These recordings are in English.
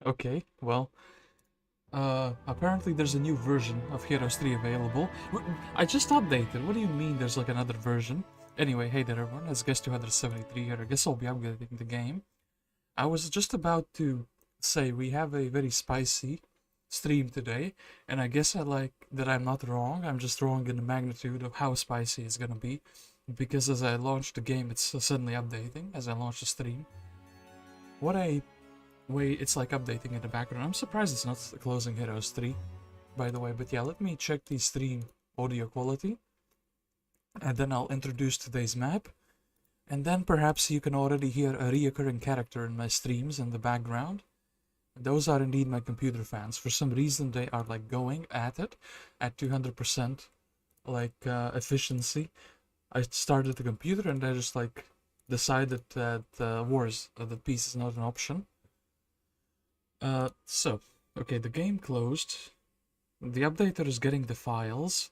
Okay, well, apparently there's a new version of Heroes 3 available. I just updated. What do you mean there's like another version? Anyway, hey there everyone, it's Guest 273 here. I guess I'll be upgrading the game. I was just about to say we have a very spicy stream today, and I guess I'm not wrong. I'm just wrong in the magnitude of how spicy it's gonna be, because as I launch the game, it's suddenly updating as I launch the stream. What a way it's like updating in the background. I'm surprised it's not closing Heroes 3, by the way. But yeah, let me check the stream audio quality, and then I'll introduce today's map. And then perhaps you can already hear a reoccurring character in my streams in the background. Those are indeed my computer fans. For some reason they are like going at it at 200% like efficiency. I started the computer and they just like decided that the peace is not an option. Okay, the game closed. The updater is getting the files.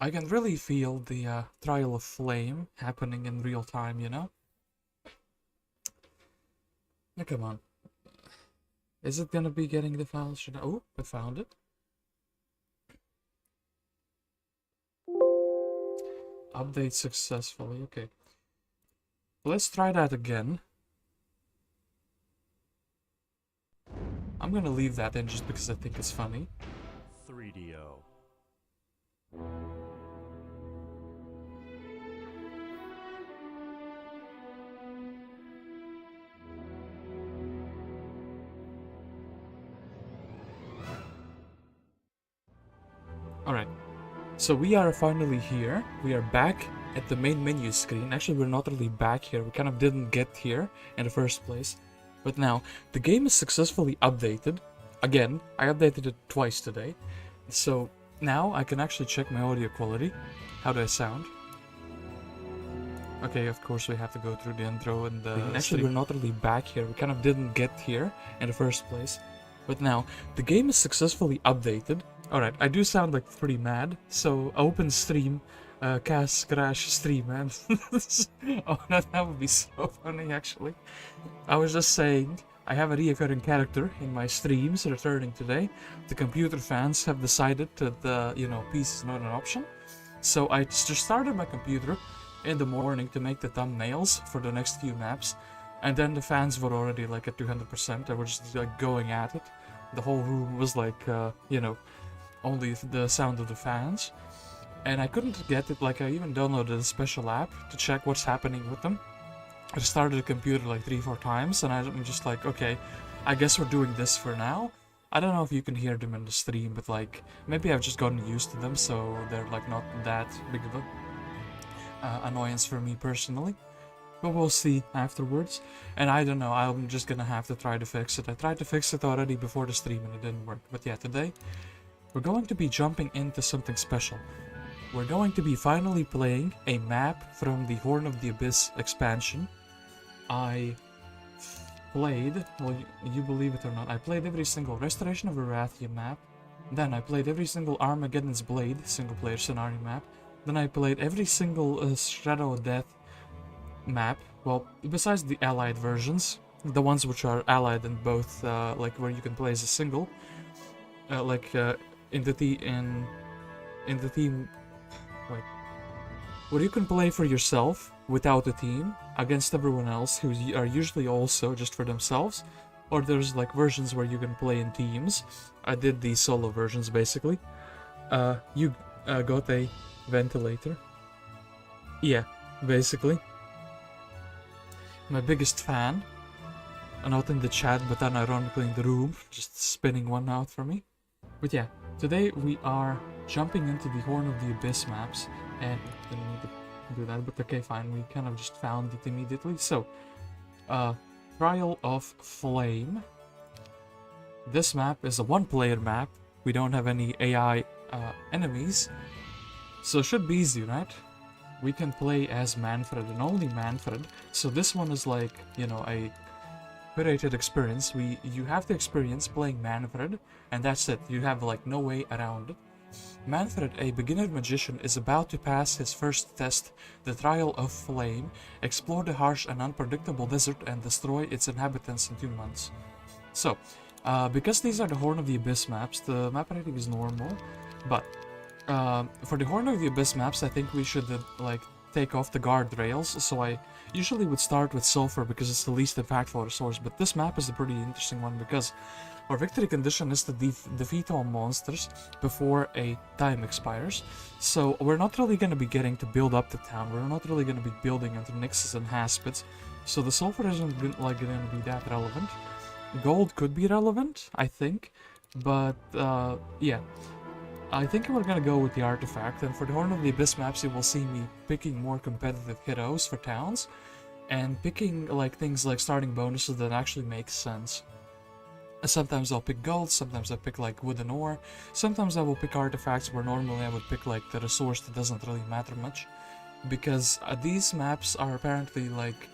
I can really feel the trial of flame happening in real time, you know? Now, come on. Is it gonna be getting the files? Oh, I found it. Update successfully, okay. Let's try that again. I'm gonna leave that in just because I think it's funny. 3DO. Alright, so we are finally here. We are back at the main menu screen. Actually, we're not really back here. We kind of didn't get here in the first place. But now, the game is successfully updated. Again, I updated it twice today. So now I can actually check my audio quality. How do I sound? Okay, of course we have to go through the intro and the... Actually, we're not really back here. We kind of didn't get here in the first place. But now, the game is successfully updated. Alright, I do sound like pretty mad. So, open stream. Crash stream, man. Oh, that would be so funny, actually. I was just saying, I have a reoccurring character in my streams returning today. The computer fans have decided that, peace is not an option. So I just started my computer in the morning to make the thumbnails for the next few maps. And then the fans were already like at 200%. They were just like going at it. The whole room was like, only the sound of the fans. And I couldn't get it, like I even downloaded a special app to check what's happening with them. I started the computer like 3-4 times and I'm just like, okay, I guess we're doing this for now. I don't know if you can hear them in the stream, but like, maybe I've just gotten used to them, so they're like not that big of a annoyance for me personally. But we'll see afterwards. And I don't know, I'm just gonna have to try to fix it. I tried to fix it already before the stream and it didn't work. But yeah, today, we're going to be jumping into something special. We're going to be finally playing a map from the Horn of the Abyss expansion. I played, well, you believe it or not, I played every single Restoration of Arathia map. Then I played every single Armageddon's Blade single-player scenario map. Then I played every single Shadow of Death map. Well, besides the allied versions, the ones which are allied in both, like where you can play as a single, in the team. Wait. Where you can play for yourself without a team against everyone else who are usually also just for themselves, or there's like versions where you can play in teams. I did the solo versions basically. You got a ventilator. Yeah, basically. My biggest fan. Not in the chat, but unironically in the room, just spinning one out for me. But yeah. Today we are jumping into the Horn of the Abyss maps, and didn't need to do that, but okay, fine, we kind of just found it immediately. So, Trial of Flame. This map is a one-player map. We don't have any AI enemies, so it should be easy, right? We can play as Manfred, and only Manfred, so this one is like, you know, a curated experience. You have to experience playing Manfred, and that's it. You have like no way around it. Manfred, a beginner magician, is about to pass his first test, the Trial of Flame, explore the harsh and unpredictable desert, and destroy its inhabitants in 2 months. So, because these are the Horn of the Abyss maps, the map rating is normal, but for the Horn of the Abyss maps, I think we should like take off the guardrails. So I usually would start with Sulfur because it's the least impactful resource, but this map is a pretty interesting one because our victory condition is to defeat all monsters before a time expires. So we're not really going to be getting to build up the town. We're not really going to be building into Nixes and Haspids. So the Sulfur isn't going to be that relevant. Gold could be relevant, I think, but yeah. I think we're gonna go with the artifact, and for the Horn of the Abyss maps you will see me picking more competitive heroes for towns, and picking like things like starting bonuses that actually make sense. Sometimes I'll pick gold, sometimes I pick like wood and ore, sometimes I will pick artifacts where normally I would pick like the resource that doesn't really matter much, because these maps are apparently like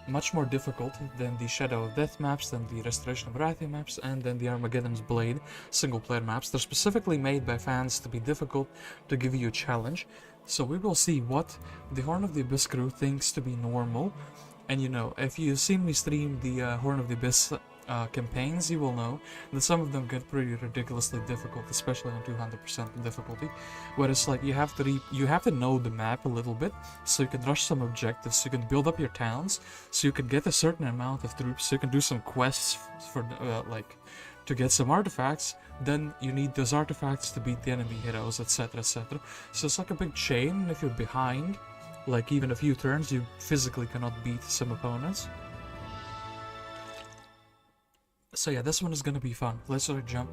much more difficult than the Shadow of Death maps, than the Restoration of Baratheon maps, and then the Armageddon's Blade single-player maps. They're specifically made by fans to be difficult, to give you a challenge. So we will see what the Horn of the Abyss crew thinks to be normal. And you know, if you've seen me stream the Horn of the Abyss campaigns, you will know that some of them get pretty ridiculously difficult, especially on 200% difficulty. Whereas like you have to know the map a little bit, so you can rush some objectives, so you can build up your towns, so you can get a certain amount of troops, so you can do some quests for like to get some artifacts. Then you need those artifacts to beat the enemy heroes, etc, etc. So it's like a big chain, and if you're behind, like even a few turns, you physically cannot beat some opponents. So yeah, this one is gonna be fun. Let's jump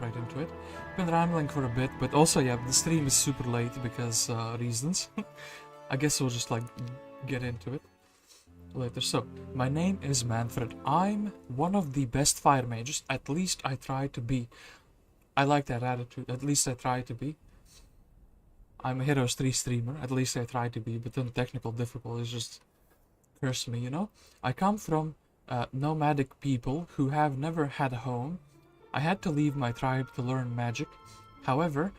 right into it. Been rambling for a bit, but also yeah, the stream is super late because reasons. I guess we'll just like get into it later. So, my name is Manfred. I'm one of the best fire mages. At least I try to be. I like that attitude. At least I try to be. I'm a Heroes 3 streamer. At least I try to be, but then technical difficulties just curse me, you know? I come from nomadic people who have never had a home. I had to leave my tribe to learn magic. However,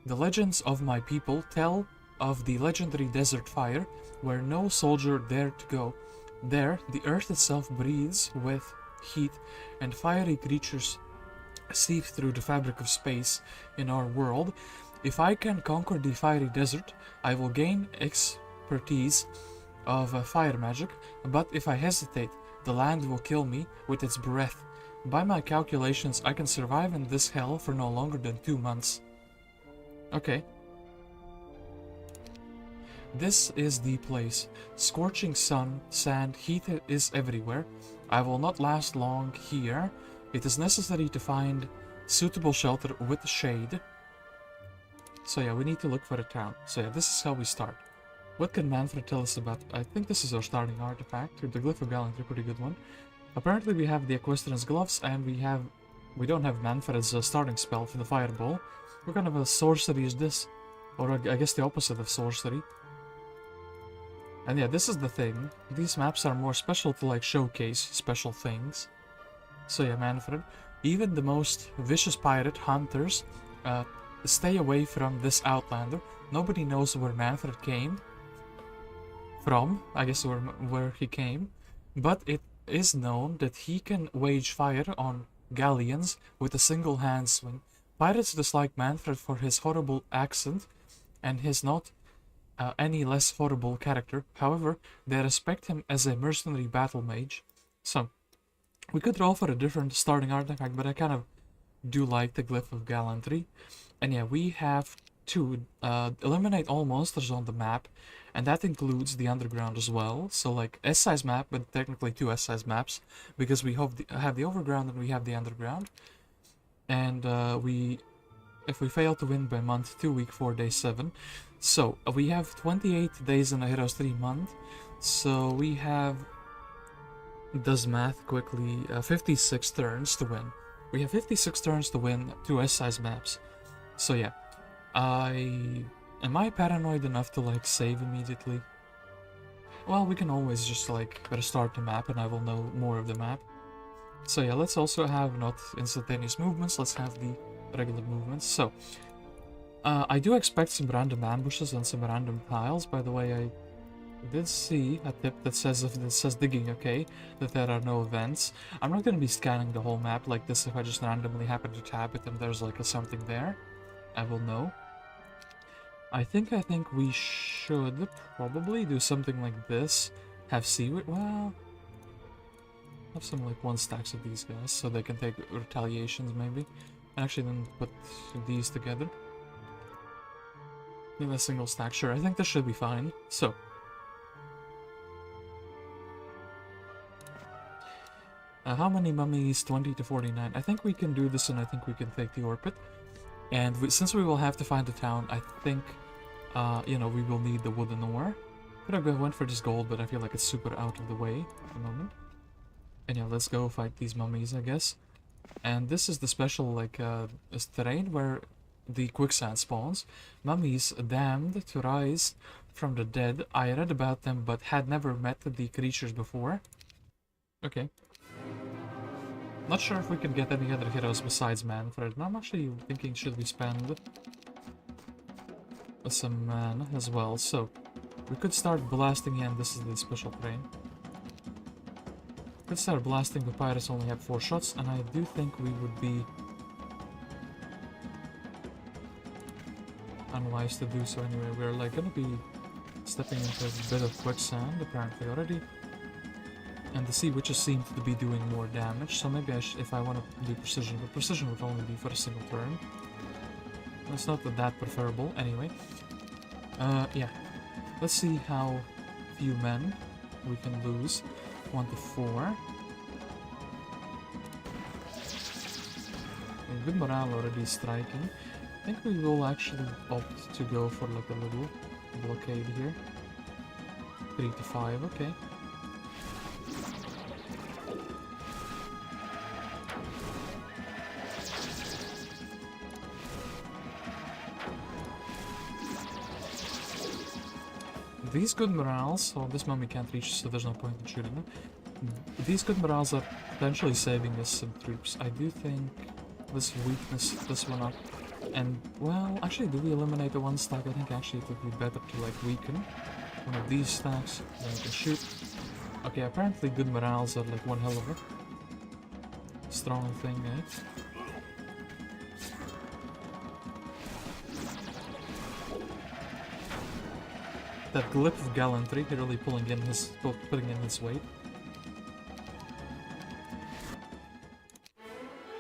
the legends of my people tell of the legendary desert fire where no soldier dared to go. There, the earth itself breathes with heat, and fiery creatures seep through the fabric of space in our world. If I can conquer the fiery desert, I will gain expertise of fire magic, but if I hesitate, the land will kill me with its breath. By my calculations, I can survive in this hell for no longer than 2 months. Okay. This is the place. Scorching sun, sand, heat is everywhere. I will not last long here. It is necessary to find suitable shelter with shade. So yeah, we need to look for a town. So yeah, this is how we start. What can Manfred tell us about? I think this is our starting artifact. The Glyph of Gallantry, pretty good one. Apparently we have the Equestrian's Gloves, and we don't have Manfred's starting spell for the Fireball. What kind of a sorcery is this? Or I guess the opposite of sorcery. And yeah, this is the thing. These maps are more special to like showcase special things. So yeah, Manfred. Even the most vicious pirate hunters stay away from this outlander. Nobody knows where Manfred came from, I guess where he came, but it is known that he can wage fire on galleons with a single hand swing. Pirates dislike Manfred for his horrible accent and his not any less horrible character. However, they respect him as a mercenary battle mage. So, we could roll for a different starting artifact, but I kind of do like the Glyph of Gallantry. And yeah, we have to eliminate all monsters on the map, and that includes the underground as well. So like S-size map, but technically 2 S-size maps, because we have the overground and we have the underground. And if we fail to win by month 2, week 4, day 7. So we have 28 days in a Heroes 3 month. So we have, does math quickly, 56 turns to win. We have 56 turns to win 2 S-size maps. So yeah. Am I paranoid enough to like save immediately? Well, we can always just like restart the map and I will know more of the map. So yeah, let's also have not instantaneous movements, let's have the regular movements. So, I do expect some random ambushes and some random tiles. By the way, I did see a tip that says if it says digging, okay, that there are no events. I'm not going to be scanning the whole map like this if I just randomly happen to tap it and there's like a something there. I will know. I think we should probably do something like this. Have seaweed, well, have some like 1 stacks of these guys so they can take retaliations maybe. Actually then put these together. Maybe a single stack, sure, I think this should be fine. So, how many mummies? 20 to 49. I think we can do this and I think we can take the ore pit. And since we will have to find a town, I think, you know, we will need the wooden ore. Could have went for this gold, but I feel like it's super out of the way at the moment. And yeah, let's go fight these mummies, I guess. And this is the special, like, this terrain where the quicksand spawns. Mummies damned to rise from the dead. I read about them, but had never met the creatures before. Okay. Not sure if we can get any other heroes besides Manfred. I'm actually thinking, should we spend some man as well? So, we could start blasting in. This is the special train. Could start blasting. The pirates only have 4 shots, and I do think we would be unwise to do so anyway. We're like gonna be stepping into a bit of quicksand apparently already. And the sea witches seem to be doing more damage, so maybe if I want to do precision, but precision would only be for a single turn. It's not that preferable, anyway. Yeah. Let's see how few men we can lose. 1 to 4. Good morale already striking. I think we will actually opt to go for like a little blockade here. 3 to 5, okay. These good morales, well, this mummy can't reach, so there's no point in shooting them. These good morales are potentially saving us some troops. I do think let's weakness this one up. And, well, actually, do we eliminate the 1 stack? I think actually it would be better to, like, weaken one of these stacks, then we can shoot. Okay, apparently good morales are, like, one hell of a strong thing, eh? That glyph of gallantry, really putting in his weight.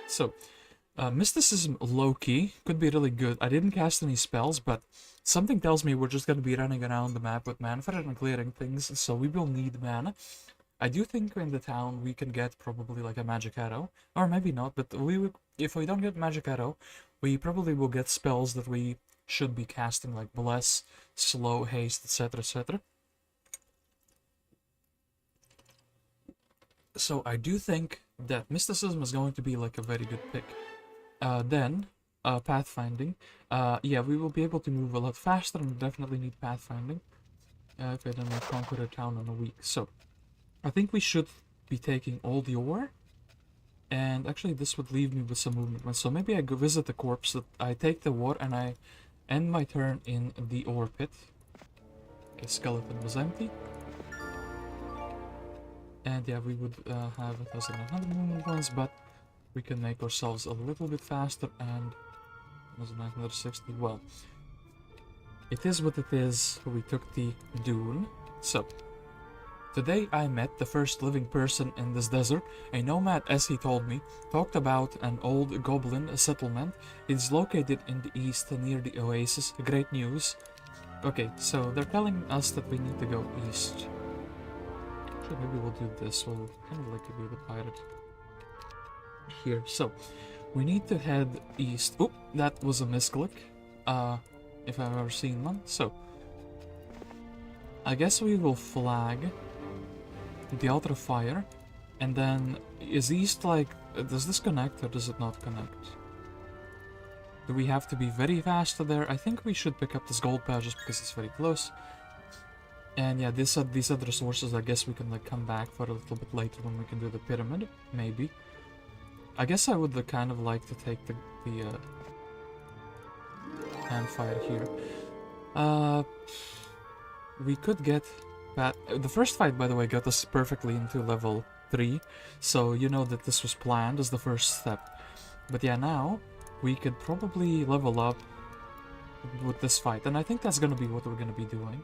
So, mysticism low-key could be really good. I didn't cast any spells, but something tells me we're just going to be running around the map with Manfred and clearing things, so we will need mana. I do think in the town we can get probably like a magic arrow, or maybe not, but if we don't get magic arrow, we probably will get spells that we should be casting, like bless, slow, haste, etc, etc. So I do think that mysticism is going to be like a very good pick. Then pathfinding. Yeah, we will be able to move a lot faster and definitely need pathfinding. If I don't conquer a town in a week. So I think we should be taking all the ore. And actually this would leave me with some movement. So maybe I go visit the corpse, that I take the ore and I end my turn in the ore pit. Okay, skeleton was empty. And yeah, we would have 1,900 movement points, but we can make ourselves a little bit faster, and 1,960. Well, it is what it is. We took the dune. So, today I met the first living person in this desert. A nomad, as he told me, talked about an old goblin settlement. It is located in the east near the oasis. Great news. Okay, so they're telling us that we need to go east. Actually, maybe we'll do this. We'll kind of like to do the pirate here. So, we need to head east. Oop, that was a misclick. If I've ever seen one. So, I guess we will flag the altar of fire, and then is east like, does this connect or does it not connect? Do we have to be very fast there? I think we should pick up this gold pouch just because it's very close. And yeah, these other resources, I guess we can like come back for a little bit later when we can do the pyramid, maybe. I guess I would kind of like to take the can fight here. We could get that. The first fight, by the way, got us perfectly into level 3, so you know that this was planned as the first step. But yeah, now we could probably level up with this fight, and I think that's gonna be what we're gonna be doing.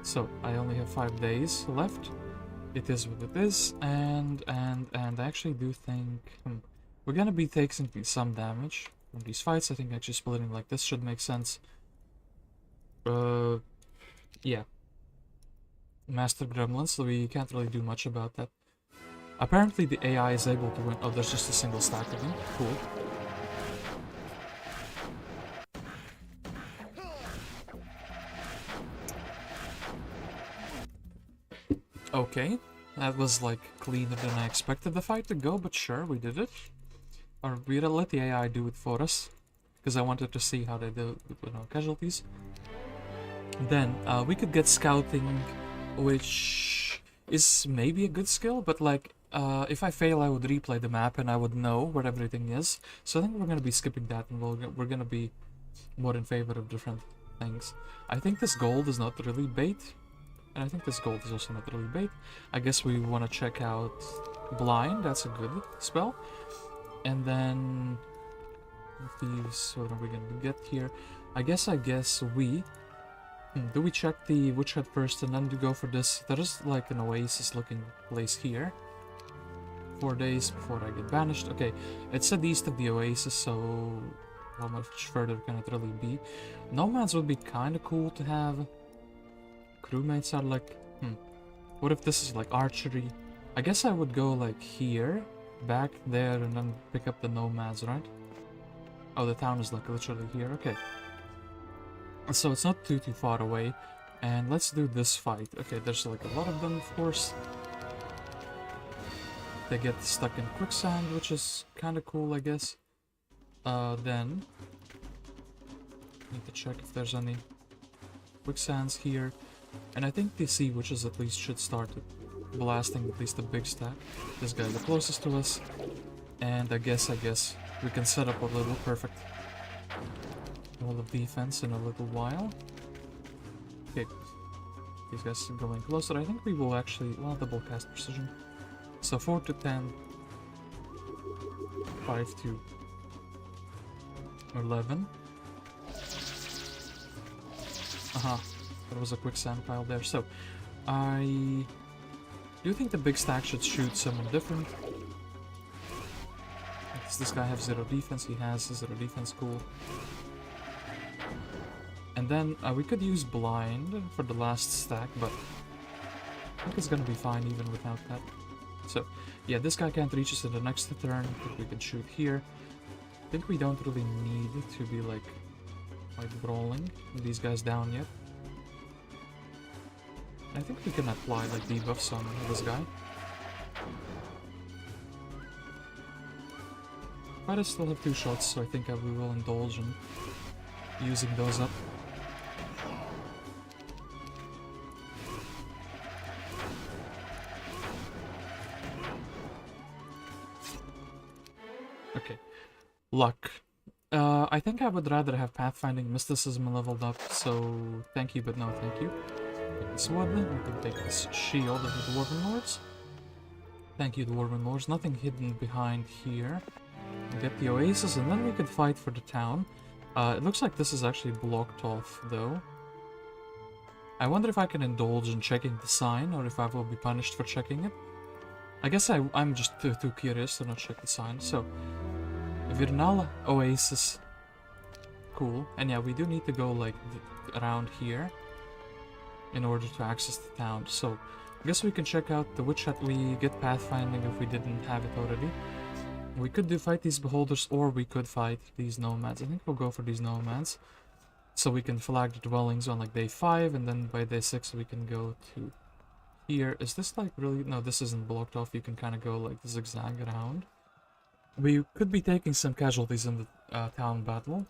So I only have 5 days left. It is what it is, and I actually do think we're gonna be taking some damage from these fights. I think actually splitting like this should make sense. Yeah. Master Gremlins, so we can't really do much about that. Apparently the AI is able to win. Oh, there's just a single stack of them. Cool. Okay, that was like cleaner than I expected the fight to go, but sure, we did it. Or we let the AI do it for us, because I wanted to see how they do with casualties. Then we could get scouting, which is maybe a good skill, but like if I fail, I would replay the map and I would know where everything is. So I think we're gonna be skipping that, and we're gonna be more in favor of different things. I think this gold is not really bait. And I think this gold is also not really bait. I guess we want to check out Blind. That's a good spell. And then thieves. What are we going to get here? I guess we... do we check the Witch Hut first and then to go for this? There is like an oasis looking place here. 4 days before I get banished. Okay, it's at the east of the oasis, so how much further can it really be? Nomads would be kind of cool to have. Crewmates are like, what if this is like archery? I guess I would go like here, back there, and then pick up the nomads, right? Oh, the town is like literally here, okay. So it's not too far away, and let's do this fight. Okay, there's like a lot of them, of course. They get stuck in quicksand, which is kind of cool, I guess. Then, need to check if there's any quicksands here. And I think the sea witches at least should start blasting at least a big stack. This guy the closest to us. And I guess we can set up a little perfect wall of defense in a little while. Okay. These guys are going closer. I think we will actually, well, double cast precision. So 4 to 10. 5 to 11. There was a quicksand pile there, so I do think the big stack should shoot someone different. Does this guy have 0 defense? He has 0 defense, cool. And then we could use blind for the last stack, but I think it's gonna be fine even without that. So yeah, this guy can't reach us in the next turn, but we can shoot here. I think we don't really need to be like brawling these guys down yet. I think we can apply like debuffs on this guy. But I still have 2 shots, so I think we will indulge in using those up. Okay. Luck. I think I would rather have Pathfinding Mysticism leveled up, so thank you, but no thank you. Take this wood, we can take this shield of the Dwarven Lords. Thank you, Dwarven Lords. Nothing hidden behind here. We'll get the oasis, and then we could fight for the town. It looks like this is actually blocked off, though. I wonder if I can indulge in checking the sign, or if I will be punished for checking it. I guess I'm just too curious to not check the sign, so... Virnal Oasis. Cool. And yeah, we do need to go, like, around here in order to access the town. So, I guess we can check out the Witch Hut. We get Pathfinding if we didn't have it already. We could fight these Beholders, or we could fight these Nomads. I think we'll go for these Nomads. So we can flag the dwellings on, like, day 5, and then by day 6 we can go to here. Is this, like, really... No, this isn't blocked off. You can kind of go, like, zigzag around. We could be taking some casualties in the town battle.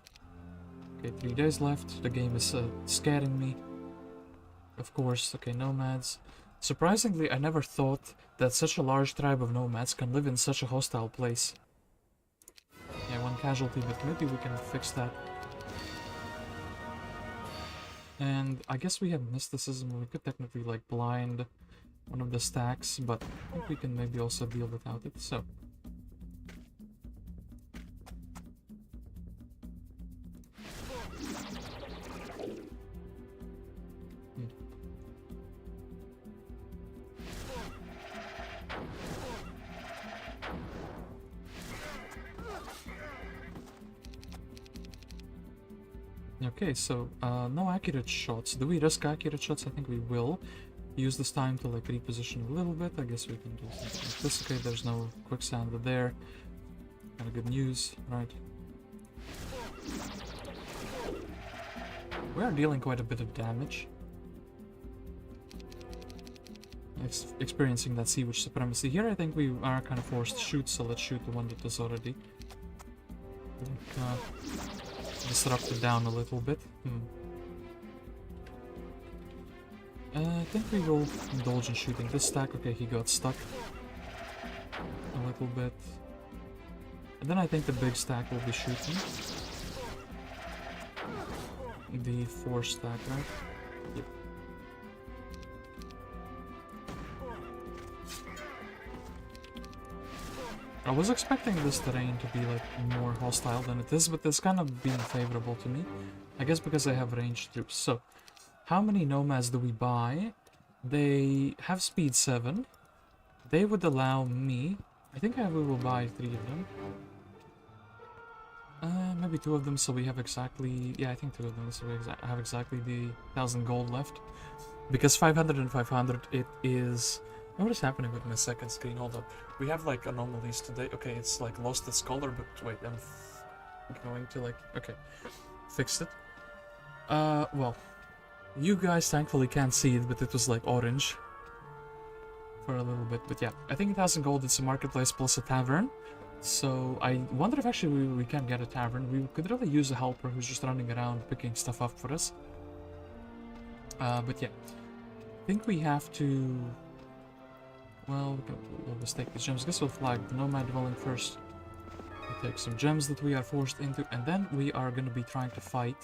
Okay, 3 days left. The game is scaring me. Of course, okay, nomads. Surprisingly, I never thought that such a large tribe of nomads can live in such a hostile place. Yeah, 1 casualty, but maybe we can fix that. And I guess we have mysticism. We could technically like blind one of the stacks, but I think we can maybe also deal without it. So okay, so no accurate shots. Do we risk accurate shots? I think we will. Use this time to like reposition a little bit. I guess we can do something like this. Okay, there's no quicksand there. Kind of good news, right? We are dealing quite a bit of damage. Experiencing that sea witch supremacy. Here I think we are kind of forced to shoot, so let's shoot the one that is already disrupted down a little bit. I think we will indulge in shooting this stack. Okay, he got stuck a little bit. And then I think the big stack will be shooting. The 4 stack, right? Yep. I was expecting this terrain to be like more hostile than it is, but it's kind of being favorable to me. I guess because I have ranged troops. So, how many nomads do we buy? They have speed 7. They would allow me... I think we will buy 3 of them. Maybe 2 of them, so we have exactly... Yeah, I think 2 of them, so we have exactly the 1,000 gold left. Because 500 and 500, it is... What is happening with my second screen? Hold up. We have like anomalies today. Okay, it's like lost its color, but wait, I'm going to like... Okay, fixed it. Well... You guys thankfully can't see it, but it was like orange for a little bit. But yeah, I think 1,000 gold is a marketplace plus a tavern. So I wonder if actually we can get a tavern. We could really use a helper who's just running around picking stuff up for us. But yeah, I think we have to... Well, we'll just take the gems. I guess we'll flag the nomad dwelling first. We'll take some gems that we are forced into, and then we are going to be trying to fight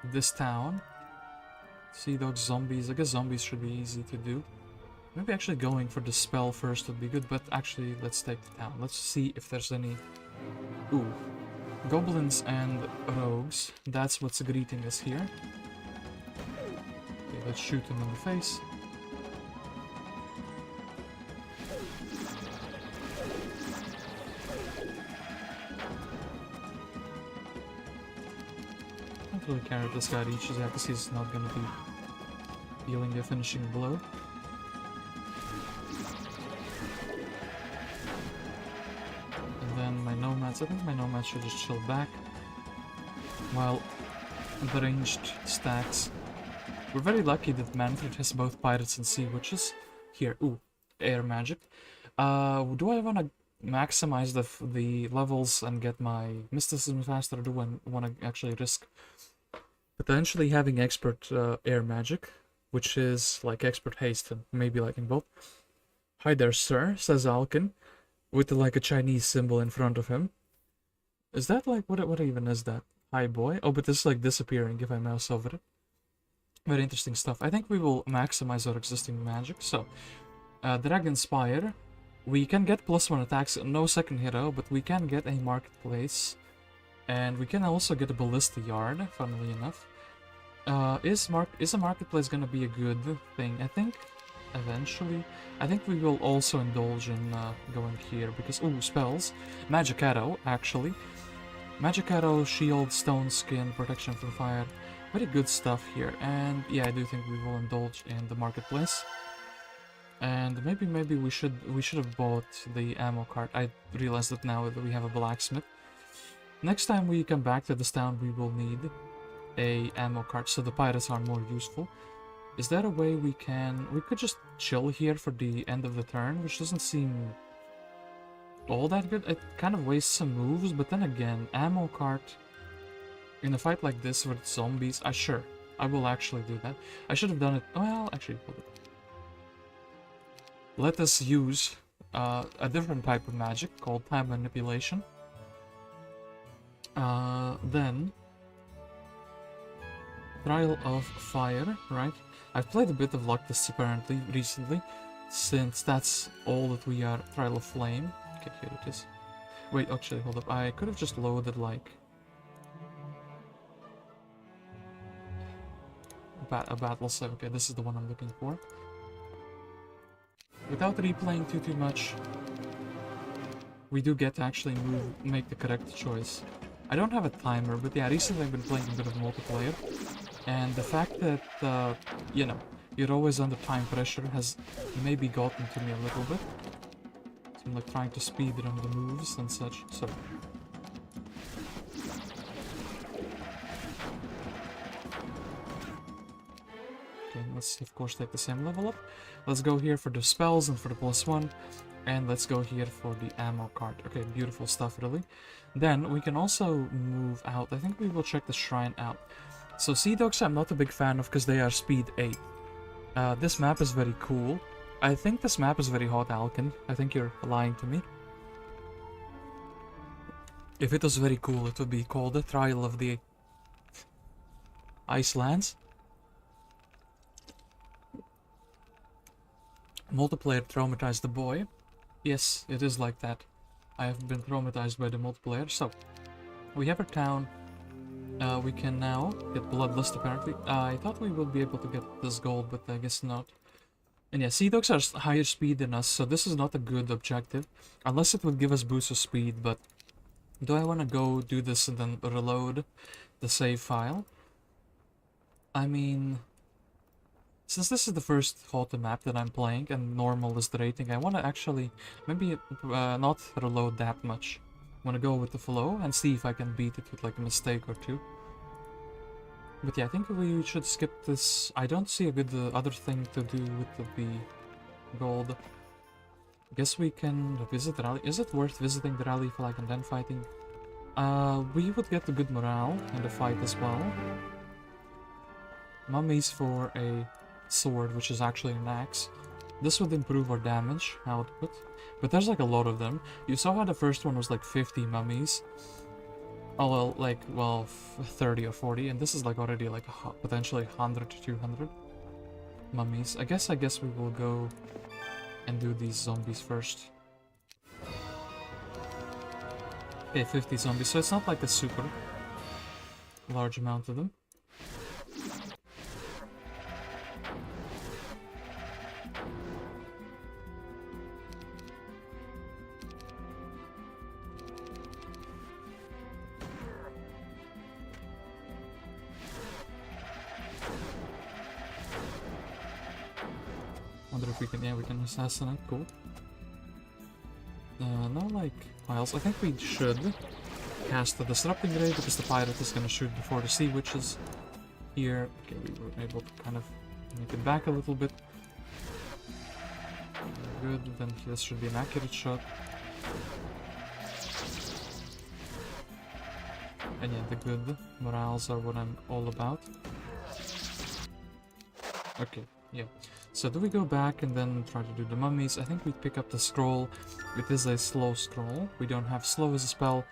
this town. See those zombies. I guess zombies should be easy to do. Maybe actually going for the spell first would be good, but actually let's take the town. Let's see if there's any... Ooh. Goblins and rogues. That's what's greeting us here. Okay, let's shoot them in the face. I don't really care if this guy reaches out because he's not going to be dealing a finishing blow. And then my nomads, I think my nomads should just chill back. While the ranged stacks. We're very lucky that Manfred has both pirates and sea witches. Here, ooh, air magic. Do I want to maximize the levels and get my mysticism faster, or do I want to actually risk potentially having expert air magic, which is like expert haste and maybe liking both? Hi there, sir, says Alkin, with like a Chinese symbol in front of him. Is that like, what even is that? Hi boy. Oh, but this is like disappearing if I mouse over it. Very interesting stuff. I think we will maximize our existing magic. So, Dragon Spire. We can get +1 attacks, no second hero, but we can get a marketplace. And we can also get a ballista yard, funnily enough. Is a marketplace gonna be a good thing? I think eventually. I think we will also indulge in going here because, ooh, spells. Magic Arrow, actually. Magic Arrow, Shield, Stone Skin, Protection from Fire. Very good stuff here. And yeah, I do think we will indulge in the marketplace. And maybe we should have bought the ammo cart. I realized that now that we have a blacksmith. Next time we come back to this town, we will need a ammo cart, so the pirates are more useful. Is there a way we could just chill here for the end of the turn, which doesn't seem all that good. It kind of wastes some moves, but then again, ammo cart in a fight like this with zombies, sure, I will actually do that. I should have done it. Well, actually, let us use a different type of magic called time manipulation. Then Trial of Fire, right? I've played a bit of Luctus apparently recently, since that's all that we are. Trial of Flame. Okay, here it is. Wait, actually, hold up. I could have just loaded like a battle save. Okay, this is the one I'm looking for. Without replaying too much, we do get to actually make the correct choice. I don't have a timer, but yeah, recently I've been playing a bit of multiplayer, and the fact that, you know, you're always under time pressure has maybe gotten to me a little bit. So I'm like trying to speed run the moves and such, so... Okay, let's of course take the same level up. Let's go here for the spells and for the +1. And let's go here for the ammo card. Okay, beautiful stuff, really. Then we can also move out. I think we will check the shrine out. So Sea Dogs I'm not a big fan of because they are speed 8. This map is very cool. I think this map is very hot, Alkin. I think you're lying to me. If it was very cool, it would be called the Trial of the Icelands. Multiplayer traumatized the boy. Yes, it is like that. I have been traumatized by the multiplayer. So, we have our town. We can now get Bloodlust, apparently. I thought we would be able to get this gold, but I guess not. And yeah, Sea Dogs are higher speed than us, so this is not a good objective. Unless it would give us boost of speed, but... Do I want to go do this and then reload the save file? I mean... Since this is the first Hotel map that I'm playing, and normal is the rating, I want to actually maybe not reload that much. I want to go with the flow and see if I can beat it with like a mistake or two. But yeah, I think we should skip this. I don't see a good other thing to do with the gold. I guess we can visit the rally. Is it worth visiting the rally flag and then fighting? We would get a good morale in the fight as well. Mummies for a sword, which is actually an axe. This would improve our damage output, but there's like a lot of them. You saw how the first one was like 50 mummies. Oh well, like, well, 30 or 40, and this is like already like potentially 100 to 200 mummies. I guess we will go and do these zombies first. Okay, 50 zombies, so it's not like a super large amount of them. Wonder if we can, yeah, we can assassinate, cool. No, like, piles. I think we should cast the Disrupting Ray because the pirate is gonna shoot before the sea witches here. Okay, we were able to kind of make it back a little bit. Good, then this should be an accurate shot. And yeah, the good morales are what I'm all about. Okay, yeah. So do we go back and then try to do the mummies? I think we pick up the scroll. It is a slow scroll. We don't have slow as a spell.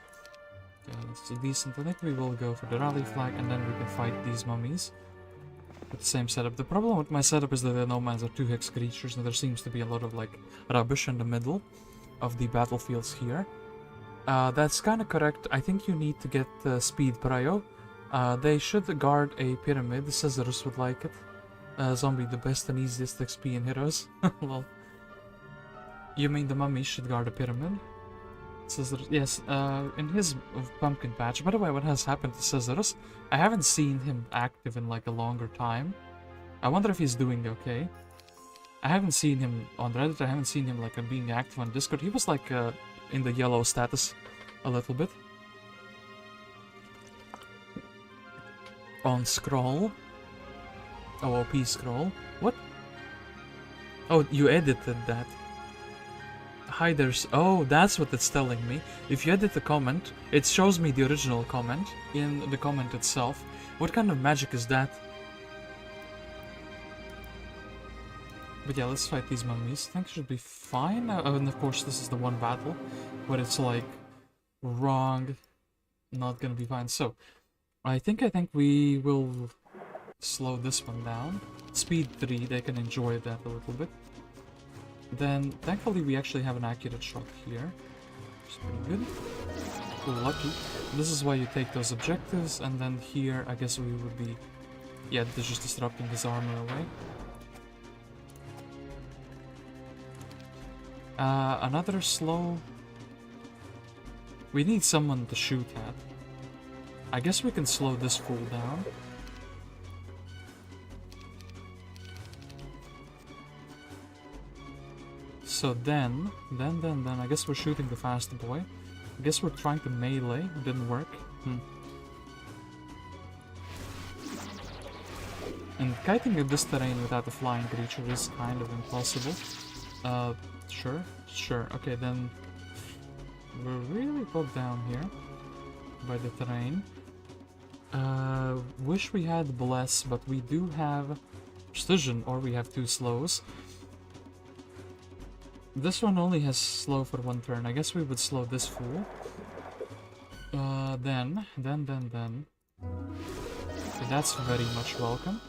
It's decent. I think we will go for the rally flag and then we can fight these mummies with the same setup. The problem with my setup is that the nomads are 2 hex creatures and there seems to be a lot of like rubbish in the middle of the battlefields here. That's kind of correct. I think you need to get speed prio. They should guard a pyramid. Scissors would like it. Zombie, the best and easiest XP in heroes. Well, you mean the mummy should guard a pyramid? Scissors, yes, in his pumpkin patch. By the way, what has happened to Scissors? I haven't seen him active in like a longer time. I wonder if he's doing okay. I haven't seen him on Reddit, I haven't seen him like being active on Discord. He was like in the yellow status a little bit. On scroll. OOP scroll. What? Oh, you edited that. Hi, there's... Oh, that's what it's telling me. If you edit the comment, it shows me the original comment in the comment itself. What kind of magic is that? But yeah, let's fight these mummies. I think it should be fine. And of course, this is the one battle where it's like wrong, not gonna be fine. So, I think we will slow this one down. Speed 3, they can enjoy that a little bit. Then, thankfully, we actually have an accurate shot here. Which is pretty good. We're lucky. This is why you take those objectives, and then here, I guess we would be... Yeah, they're just disrupting his armor away. Another slow... We need someone to shoot at. I guess we can slow this fool down. So then, I guess we're shooting the fast boy. I guess we're trying to melee. It didn't work. And kiting in this terrain without a flying creature is kind of impossible. Sure. Okay, then we're really bogged down here by the terrain. Wish we had Bless, but we do have Precision, or we have 2 slows. This one only has slow for 1 turn. I guess we would slow this fool. Then. Okay, that's very much welcome.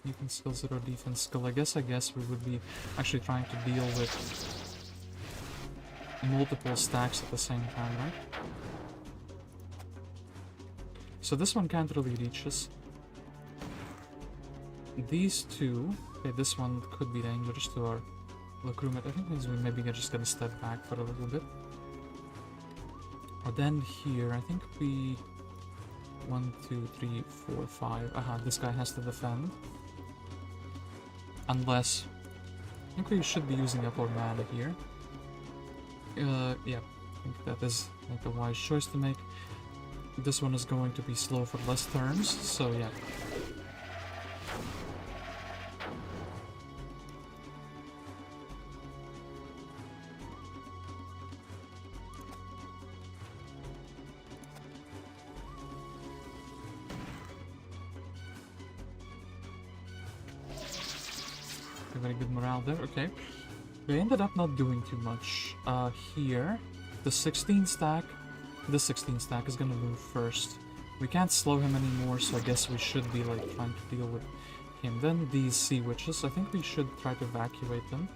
Defense skill 0, defense skill. I guess we would be actually trying to deal with multiple stacks at the same time, right? So this one can't really reach us. These two... Okay, this one could be dangerous to our crewmate. I think we maybe just gonna step back for a little bit. Or then here, I think we... 1, 2, 3, 4, 5... Aha, this guy has to defend. Unless... I think we should be using up our mana here. Yeah, I think that is like a wise choice to make. This one is going to be slow for less turns, so yeah. Very good morale there, okay. We ended up not doing too much. Here, the 16 stack, this 16 stack is gonna move first. We can't slow him anymore, so I guess we should be like trying to deal with him. Then these sea witches, I think we should try to evacuate them.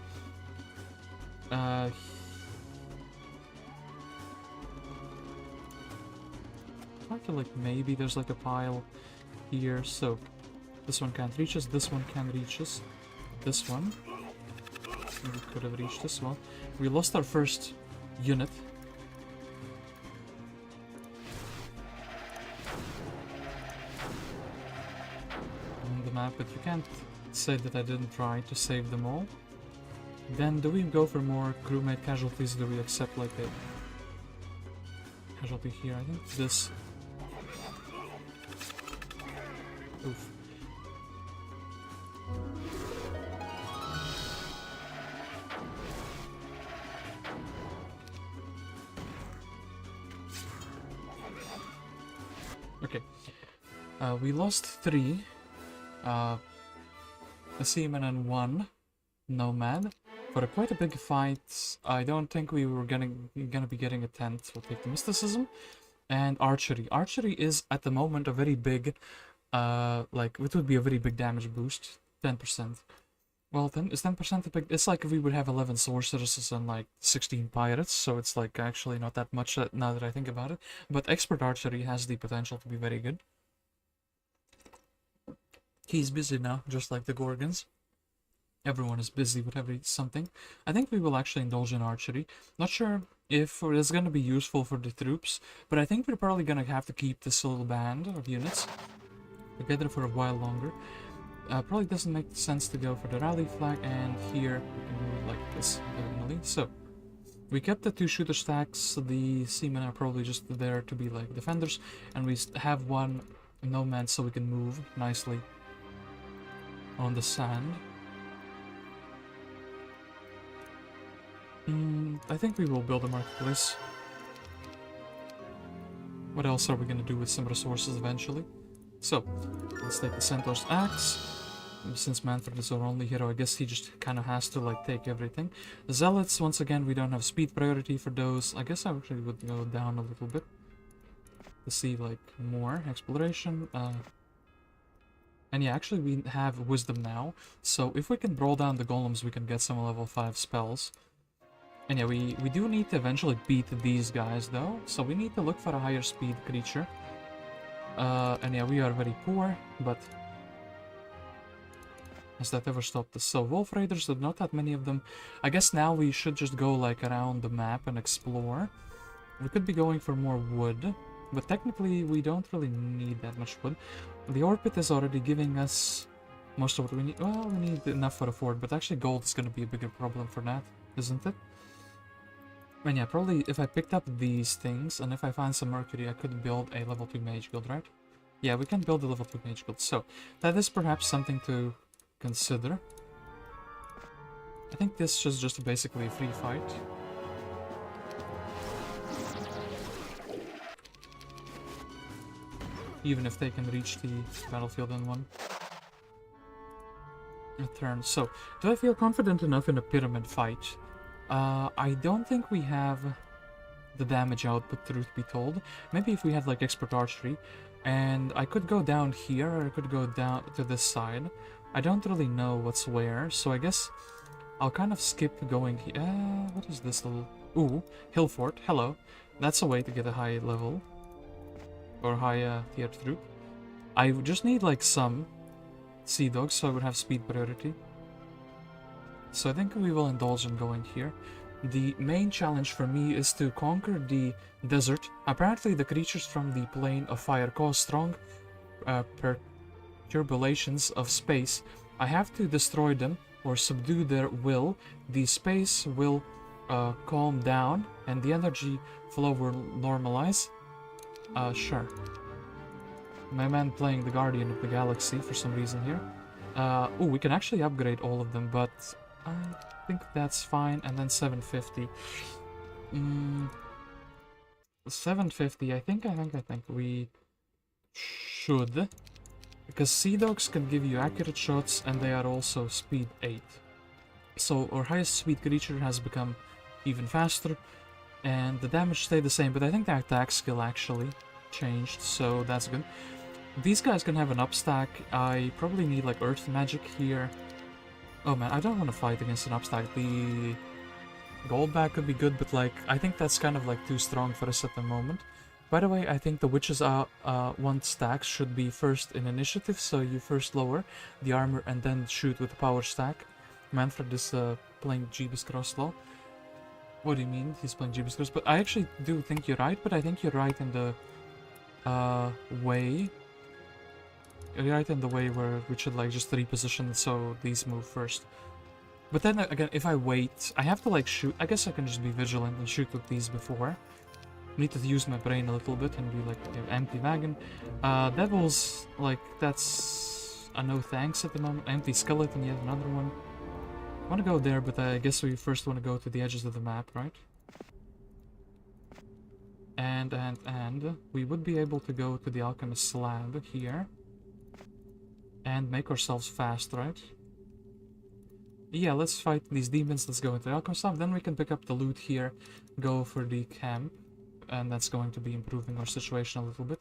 I feel like maybe there's like a pile here, so this one can't reach us, this one can reach us. This one. We could have reached this one. We lost our first unit. On the map, but you can't say that I didn't try to save them all. Then do we go for more crewmate casualties? Do we accept like a casualty here? I think this... Oof. Okay, we lost 3, a seaman and 1 nomad. For quite a big fight, I don't think we were gonna be getting a 10th. We'll take the mysticism. And archery. Archery is, at the moment, a very big, like, it would be a very big damage boost. 10%. Well, then, is 10% a big... It's like if we would have 11 sorceresses and, like, 16 pirates, so it's, like, actually not that much now that I think about it. But expert archery has the potential to be very good. He's busy now, just like the Gorgons. Everyone is busy with something. I think we will actually indulge in archery. Not sure if it's going to be useful for the troops, but I think we're probably going to have to keep this little band of units together for a while longer. Probably doesn't make sense to go for the rally flag, and here we can move like this diagonally. So we kept the 2 shooter stacks. The seamen are probably just there to be like defenders, and we have 1 nomad so we can move nicely on the sand. I think we will build a marketplace. What else are we going to do with some resources eventually? So, let's take the Centaur's Axe. Since Manfred is our only hero, I guess he just kind of has to like take everything. The Zealots, once again, we don't have speed priority for those. I guess I actually would go down a little bit. to see like more exploration. And yeah, actually we have wisdom now, so if we can brawl down the golems, we can get some level 5 spells. And yeah, we do need to eventually beat these guys though, so we need to look for a higher speed creature. And yeah, we are very poor, but has that ever stopped us? So wolf raiders, there are not that many of them. I guess now we should just go like around the map and explore. We could be going for more wood, but technically we don't really need that much wood. The ore pit is already giving us most of what we need. Well, we need enough for a fort, but actually gold is going to be a bigger problem for that, isn't it? And yeah, probably if I picked up these things, and if I find some mercury, I could build a level 2 mage guild, right? Yeah, we can build a level 2 mage guild, so that is perhaps something to consider. I think this is just basically a free fight. Even if they can reach the battlefield in one turn. So, do I feel confident enough in a pyramid fight? I don't think we have the damage output, truth be told. Maybe if we had like expert archery, and I could go down here, or I could go down to this side. I don't really know what's where, so I guess I'll kind of skip going here. What is this little... Ooh, hill fort, hello. That's a way to get a high level, or high tier troop. I just need like some sea dogs, so I would have speed priority. So I think we will indulge in going here. The main challenge for me is to conquer the desert. Apparently the creatures from the plane of fire cause strong perturbations of space. I have to destroy them or subdue their will. The space will calm down and the energy flow will normalize. Sure. My man playing the Guardian of the Galaxy for some reason here. Oh, we can actually upgrade all of them, but I think that's fine. And then 750. 750. I think we should, because Sea Dogs can give you accurate shots, and they are also speed 8. So our highest speed creature has become even faster, and the damage stayed the same. But I think the attack skill actually changed, so that's good. These guys can have an upstack. I probably need like earth magic here. Oh man, I don't want to fight against an upstack. The gold bag could be good, but like I think that's kind of like too strong for us at the moment. By the way, I think the witches one stack should be first in initiative, so you first lower the armor and then shoot with the power stack. Manfred is playing Jeebus Crosslaw. What do you mean he's playing Jeebus Cross? But I actually do think you're right, but I think you're right in the way. You're right in the way where we should like just reposition so these move first. But then again, if I wait, I have to like shoot. I guess I can just be vigilant and shoot with these before. Need to use my brain a little bit and be like, okay, empty wagon. Devils, like that's a no thanks at the moment. Empty skeleton, yet another one. I want to go there, but I guess we first want to go to the edges of the map, right? And we would be able to go to the alchemist slab here and make ourselves fast, right? Yeah, let's fight these demons. Let's go into the alchemist slab. Then we can pick up the loot here, go for the camp, and that's going to be improving our situation a little bit.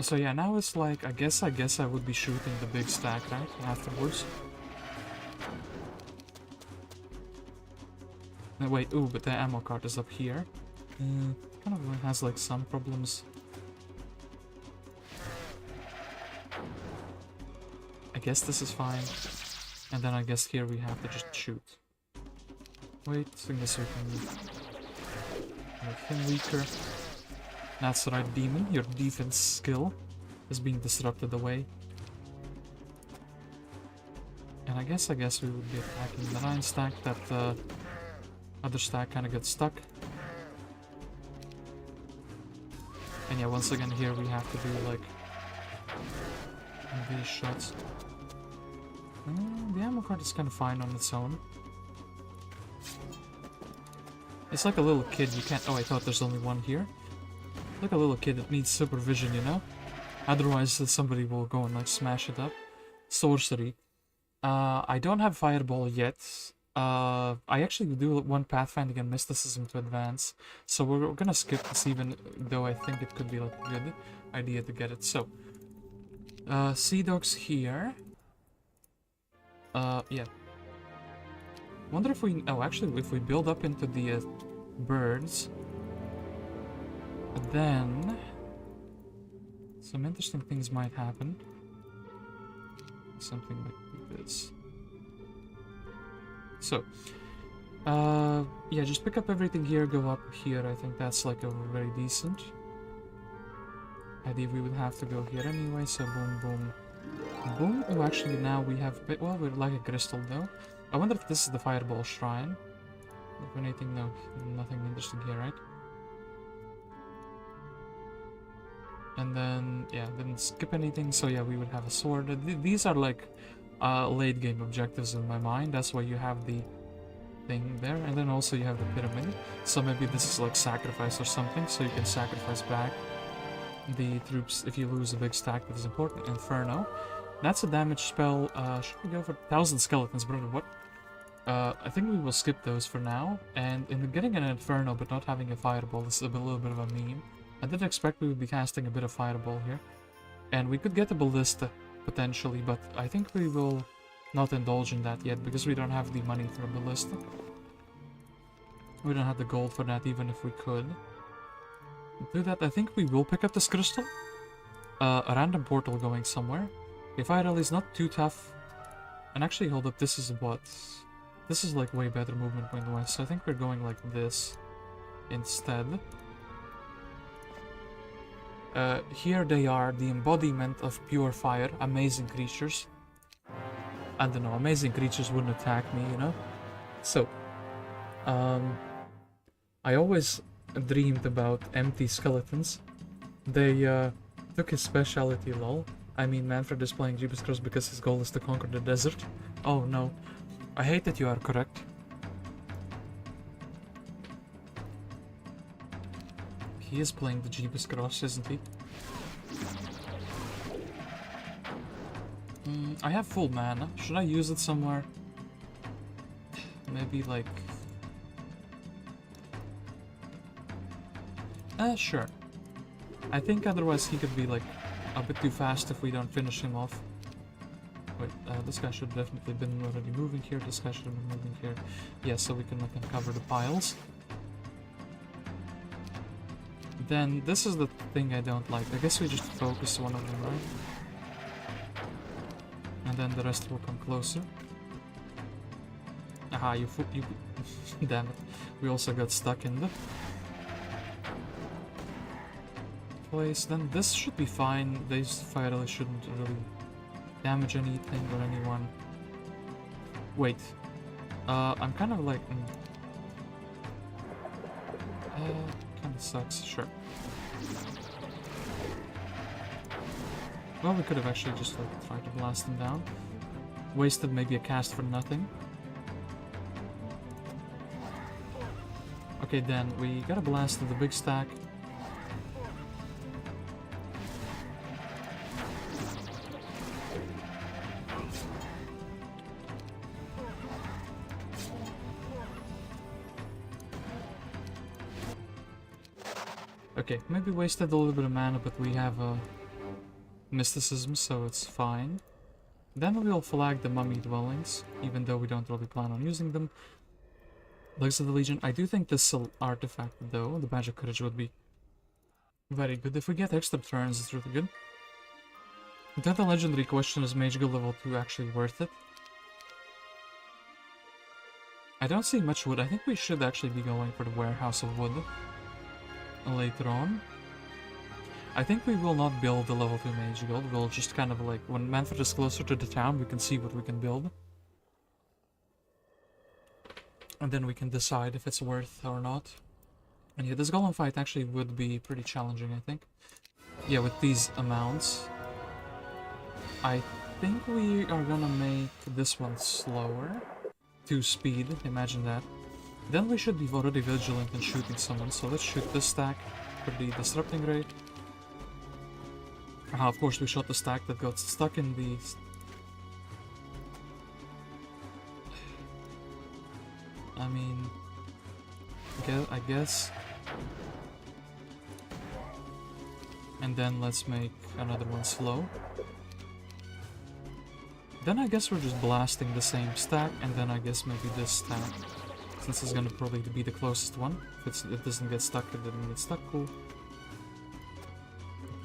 So yeah, now it's like I guess I would be shooting the big stack, right? Afterwards. No, wait, ooh, but the ammo cart is up here. Kind of has like some problems. I guess this is fine. And then I guess here we have to just shoot. Wait, I guess we can make him weaker. That's right, demon. Your defense skill is being disrupted away. And I guess we would be attacking the 9 stack. That other stack kind of gets stuck. And yeah, once again here we have to do like these shots. The ammo card is kind of fine on its own. It's like a little kid, you can't... Oh, I thought there's only one here. Like a little kid that needs supervision, you know? Otherwise somebody will go and like smash it up. Sorcery. I don't have fireball yet. I actually do want pathfinding and mysticism to advance, so we're gonna skip this even though I think it could be like a good idea to get it. So, sea dogs here. Yeah. Wonder if we... Oh, actually, if we build up into the birds, then some interesting things might happen. Something like this. So, yeah, just pick up everything here, go up here. I think that's like a very decent idea. We would have to go here anyway, so boom, boom, boom. Oh, actually, now we have... Well, we're like a crystal, though. I wonder if this is the Fireball Shrine. If anything, no, nothing interesting here, right? And then, yeah, didn't skip anything, so yeah, we would have a sword. These are like late game objectives in my mind, that's why you have the thing there. And then also you have the pyramid, so maybe this is like sacrifice or something, so you can sacrifice back the troops if you lose a big stack that is important. Inferno. That's a damage spell. Should we go for 1,000 skeletons, brother? What? I think we will skip those for now. And in getting an Inferno but not having a Fireball is a little bit of a meme. I did expect we would be casting a bit of Fireball here. And we could get a Ballista, potentially, but I think we will not indulge in that yet, because we don't have the money for a Ballista. We don't have the gold for that, even if we could. Do that, I think we will pick up this crystal. A random portal going somewhere. If IRL is not too tough. And actually, hold up, this is what? This is like way better movement point wise, so I think we're going like this instead. Here they are, the embodiment of pure fire, amazing creatures. I don't know, amazing creatures wouldn't attack me, you know? So, I always dreamed about empty skeletons. They took his speciality, lol. I mean, Manfred is playing Jeepers Cross because his goal is to conquer the desert. Oh no, I hate that you are correct. He is playing the Jeepers Cross, isn't he? I have full mana. Should I use it somewhere? Maybe like... sure. I think otherwise he could be like a bit too fast if we don't finish him off. Wait, this guy should have definitely been already moving here. This guy should have been moving here. Yeah, so we can cover the piles. Then this is the thing I don't like. I guess we just focus one of them, right? And then the rest will come closer. Aha, you damn it. We also got stuck in the place. Then this should be fine. These fire shouldn't really damage anything or anyone. Wait. I'm kind of like... kind of sucks, sure. Well, we could have actually just like tried to blast them down. Wasted maybe a cast for nothing. Okay, then we gotta blast the big stack. Okay, maybe wasted a little bit of mana, but we have mysticism, so it's fine. Then we'll flag the mummy dwellings, even though we don't really plan on using them. Legs of the Legion. I do think this artifact, though, the Magic Courage, would be very good. If we get extra turns, it's really good. Then the legendary question, is Mage Guild level 2 actually worth it? I don't see much wood. I think we should actually be going for the Warehouse of Wood later on. I think we will not build the level 2 Mage Guild. We'll just kind of like, when Manfred is closer to the town, we can see what we can build. And then we can decide if it's worth or not. And yeah, this golem fight actually would be pretty challenging, I think. Yeah, with these amounts. I think we are gonna make this one slower. 2 speed, imagine that. Then we should be already vigilant in shooting someone, so let's shoot this stack for the disrupting rate. Of course we shot the stack that got stuck in the... mean, I guess. And then let's make another one slow. Then I guess we're just blasting the same stack, and then I guess maybe this stack, since it's gonna probably be the closest one. If it doesn't get stuck, it doesn't get stuck, cool.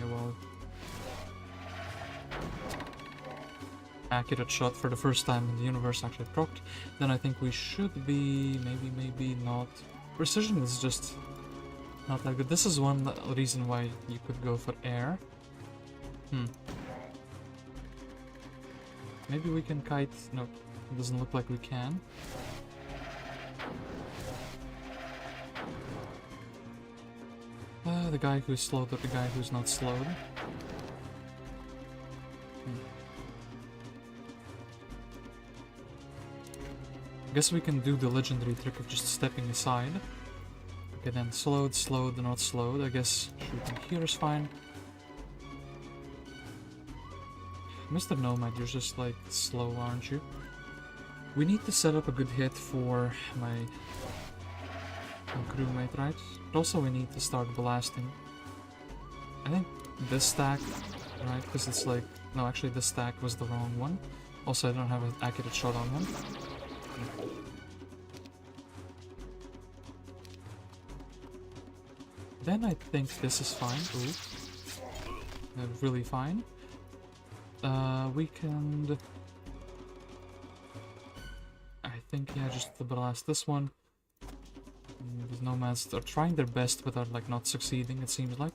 Okay, well... accurate shot for the first time in the universe actually procced. Then I think we should be... maybe not. Precision is just not that good. This is one reason why you could go for air. Maybe we can kite... no, it doesn't look like we can. The guy who's slowed or the guy who's not slowed. I guess we can do the legendary trick of just stepping aside. Okay, then slowed, slowed, not slowed. I guess shooting here is fine. Mr. Nomad, you're just like slow, aren't you? We need to set up a good hit for my crewmate, right? But also we need to start blasting. I think this stack, right? Because it's like... no, actually this stack was the wrong one. Also, I don't have an accurate shot on him. Then I think this is fine. Ooh. Really fine. We can... I think, yeah, just to blast this one. These nomads are trying their best without, like, not succeeding, it seems like.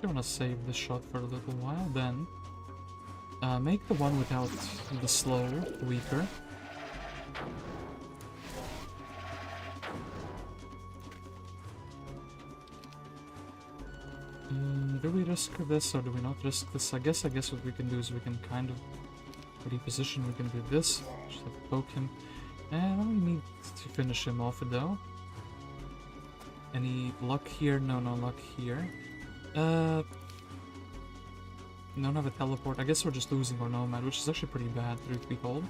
I want to save this shot for a little while, then make the one without the slow weaker. Do we risk this or do we not risk this? I guess what we can do is we can kind of reposition. We can do this, just like poke him, and I don't need to finish him off though. Any luck here? No luck here. Don't have a teleport. I guess we're just losing our nomad, which is actually pretty bad, truth be told.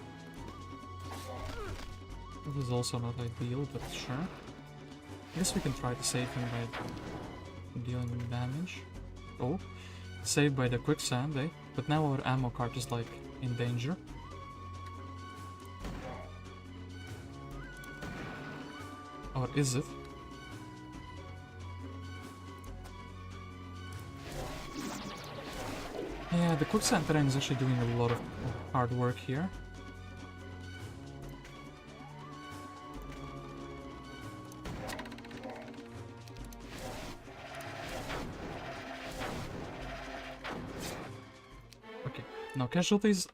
This is also not ideal, but sure. I guess we can try to save him by dealing him damage. Oh, saved by the quicksand, eh? But now our ammo cart is like in danger. Or is it? Yeah, the quicksand terrain is actually doing a lot of hard work here. Okay, now casualties.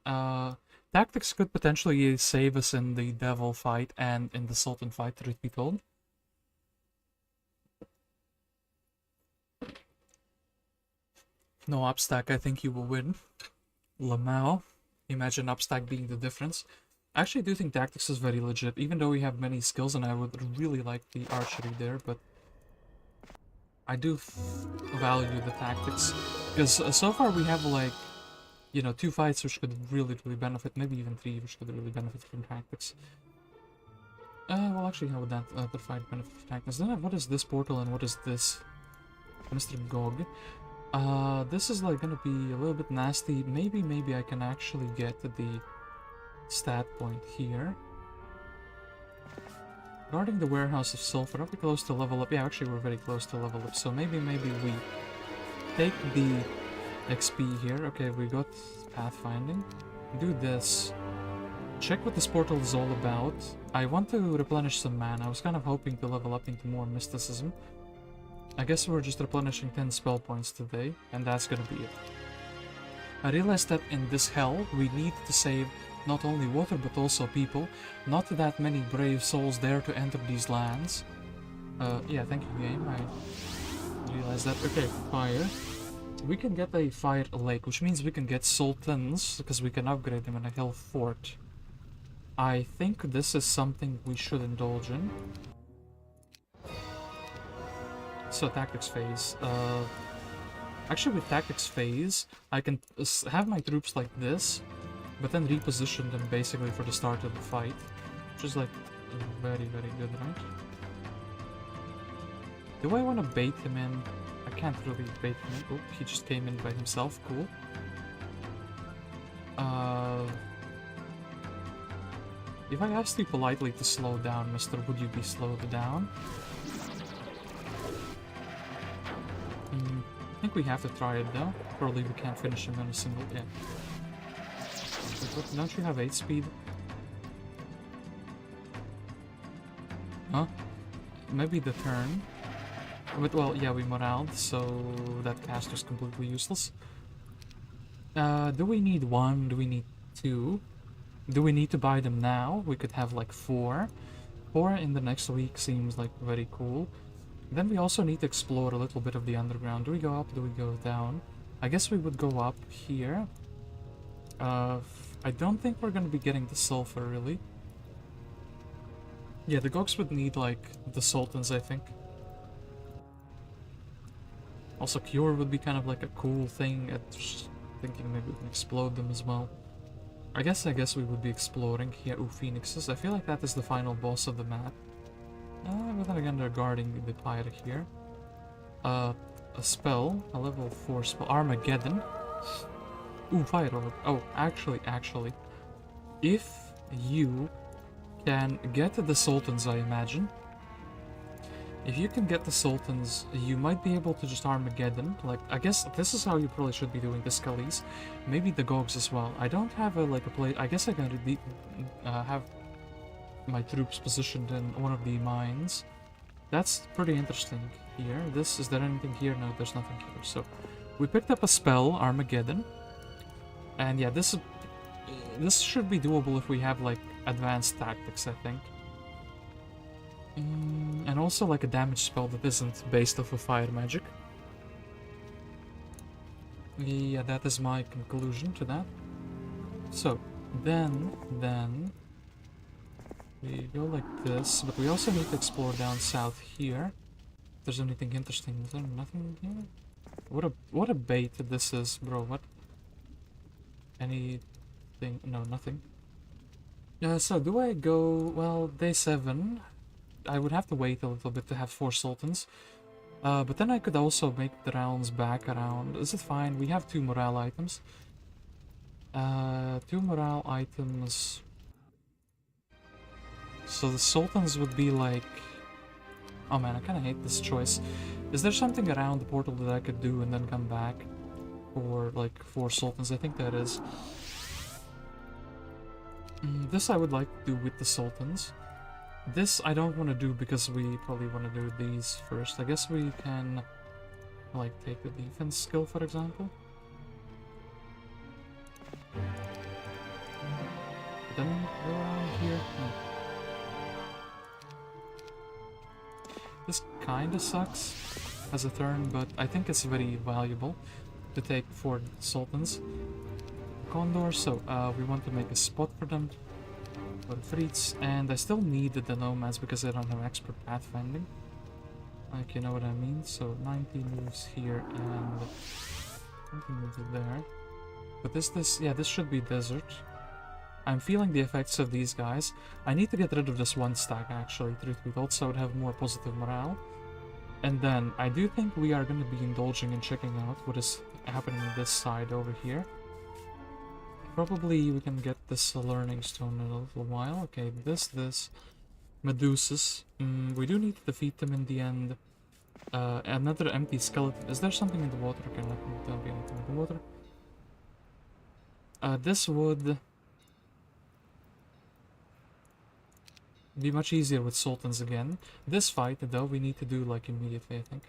Tactics could potentially save us in the devil fight and in the sultan fight, truth be told. No upstack, I think you will win. Lamau. Imagine upstack being the difference. I actually do think tactics is very legit, even though we have many skills and I would really like the archery there, but I do value the tactics. Because so far we have like, you know, 2 fights which could really benefit, maybe even 3 which could really benefit from tactics. Well actually how would that other fight benefit from tactics? Then what is this portal and what is this? Mr. Gog. This is like gonna be a little bit nasty. Maybe I can actually get the stat point here. Guarding the warehouse of sulfur, are we close to level up? Yeah, actually we're very close to level up, so maybe we take the XP here. Okay, we got pathfinding. Do this. Check what this portal is all about. I want to replenish some mana. I was kind of hoping to level up into more mysticism. I guess we're just replenishing 10 spell points today, and that's gonna be it. I realized that in this hell, we need to save not only water but also people. Not that many brave souls dare to enter these lands. Yeah, thank you game, I realized that. Okay, fire. We can get a fire lake, which means we can get sultans, because we can upgrade them in a hill fort. I think this is something we should indulge in. So tactics phase. Actually, with tactics phase, I can have my troops like this, but then reposition them basically for the start of the fight, which is like very, very good, right? Do I want to bait him in? I can't really bait him in. Oh, he just came in by himself. Cool. If I asked you politely to slow down, mister, would you be slowed down? I think we have to try it though. Probably we can't finish him in a single hit. Don't you have 8 speed? Huh? Maybe the turn. But well, yeah, we moraled, so that cast was completely useless. Do we need 1? Do we need 2? Do we need to buy them now? We could have like 4. 4 in the next week seems like very cool. Then we also need to explore a little bit of the underground. Do we go up? Do we go down? I guess we would go up here. I don't think we're gonna be getting the sulfur, really. Yeah, the Gogs would need, like, the Sultans, I think. Also, Cure would be kind of like a cool thing. Thinking maybe we can explode them as well. I guess we would be exploring here. Ooh, Phoenixes. I feel like that is the final boss of the map. But then again, they're guarding the pyre here. A spell, a level 4 spell, Armageddon. Ooh, Fire Orb. Oh, actually, if you can get the Sultans, I imagine. If you can get the Sultans, you might be able to just Armageddon. Like, I guess this is how you probably should be doing the Scullies. Maybe the Gogs as well. I don't have a play. I guess I can have my troops positioned in one of the mines. That's pretty interesting here. Is there anything here? No, there's nothing here. So we picked up a spell, Armageddon. And yeah, this should be doable if we have like advanced tactics, I think. And also like a damage spell that isn't based off of fire magic. Yeah, that is my conclusion to that. So then we go like this, but we also need to explore down south here. If there's anything interesting. Is there nothing here? What a bait this is, bro. What? Anything? No, nothing. So do I go, well, day 7. I would have to wait a little bit to have 4 Sultans. But then I could also make the rounds back around. Is it fine? We have 2 morale items. 2 morale items. So the Sultans would be like... Oh man, I kinda hate this choice. Is there something around the portal that I could do and then come back? For like 4 Sultans? I think that is. This I would like to do with the Sultans. This I don't want to do because we probably want to do these first. I guess we can like take the defense skill, for example. Then go around here. This kinda sucks as a turn, but I think it's very valuable to take 4 Sultans. Condor, so we want to make a spot for them. For the Friets, and I still need the Nomads because I don't have expert pathfinding. Like, you know what I mean? So 90 moves here and 20 moves there. But this should be desert. I'm feeling the effects of these guys. I need to get rid of this 1 stack actually. Truth be told, so I would have more positive morale. And then I do think we are going to be indulging in checking out what is happening on this side over here. Probably we can get this learning stone in a little while. Okay, this, Medusas. We do need to defeat them in the end. Another empty skeleton. Is there something in the water? Okay, don't be anything in the water. This would be much easier with Sultans again. This fight, though, we need to do like immediately, I think.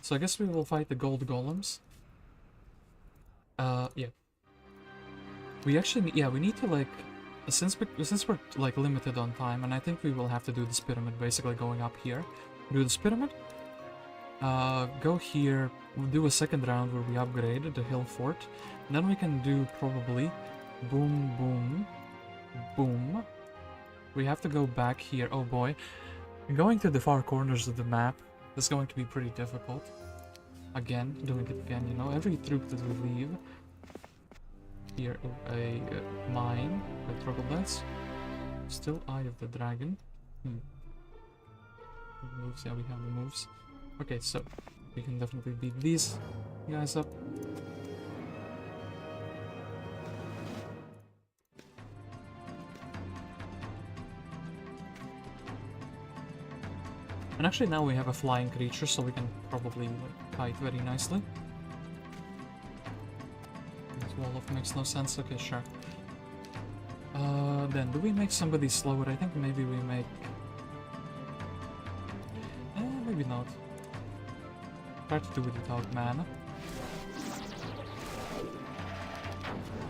So I guess we will fight the gold golems. Yeah. We actually, yeah, we need to like, since we're like limited on time, and I think we will have to do this pyramid, basically going up here. Do this pyramid, go here, we'll do a second round where we upgrade the hill fort. Then we can do probably boom, boom, boom. We have to go back here, oh boy. Going to the far corners of the map This is going to be pretty difficult. Again, doing it again, you know, every troop that we leave. Here, a mine with troglodytes. Still Eye of the Dragon. Moves, yeah, we have the moves. Okay, so we can definitely beat these guys up. And actually now we have a flying creature, so we can probably kite very nicely. This wall of makes no sense. Okay, sure. Then do we make somebody slower? I think maybe we make... maybe not. Try to do it without mana.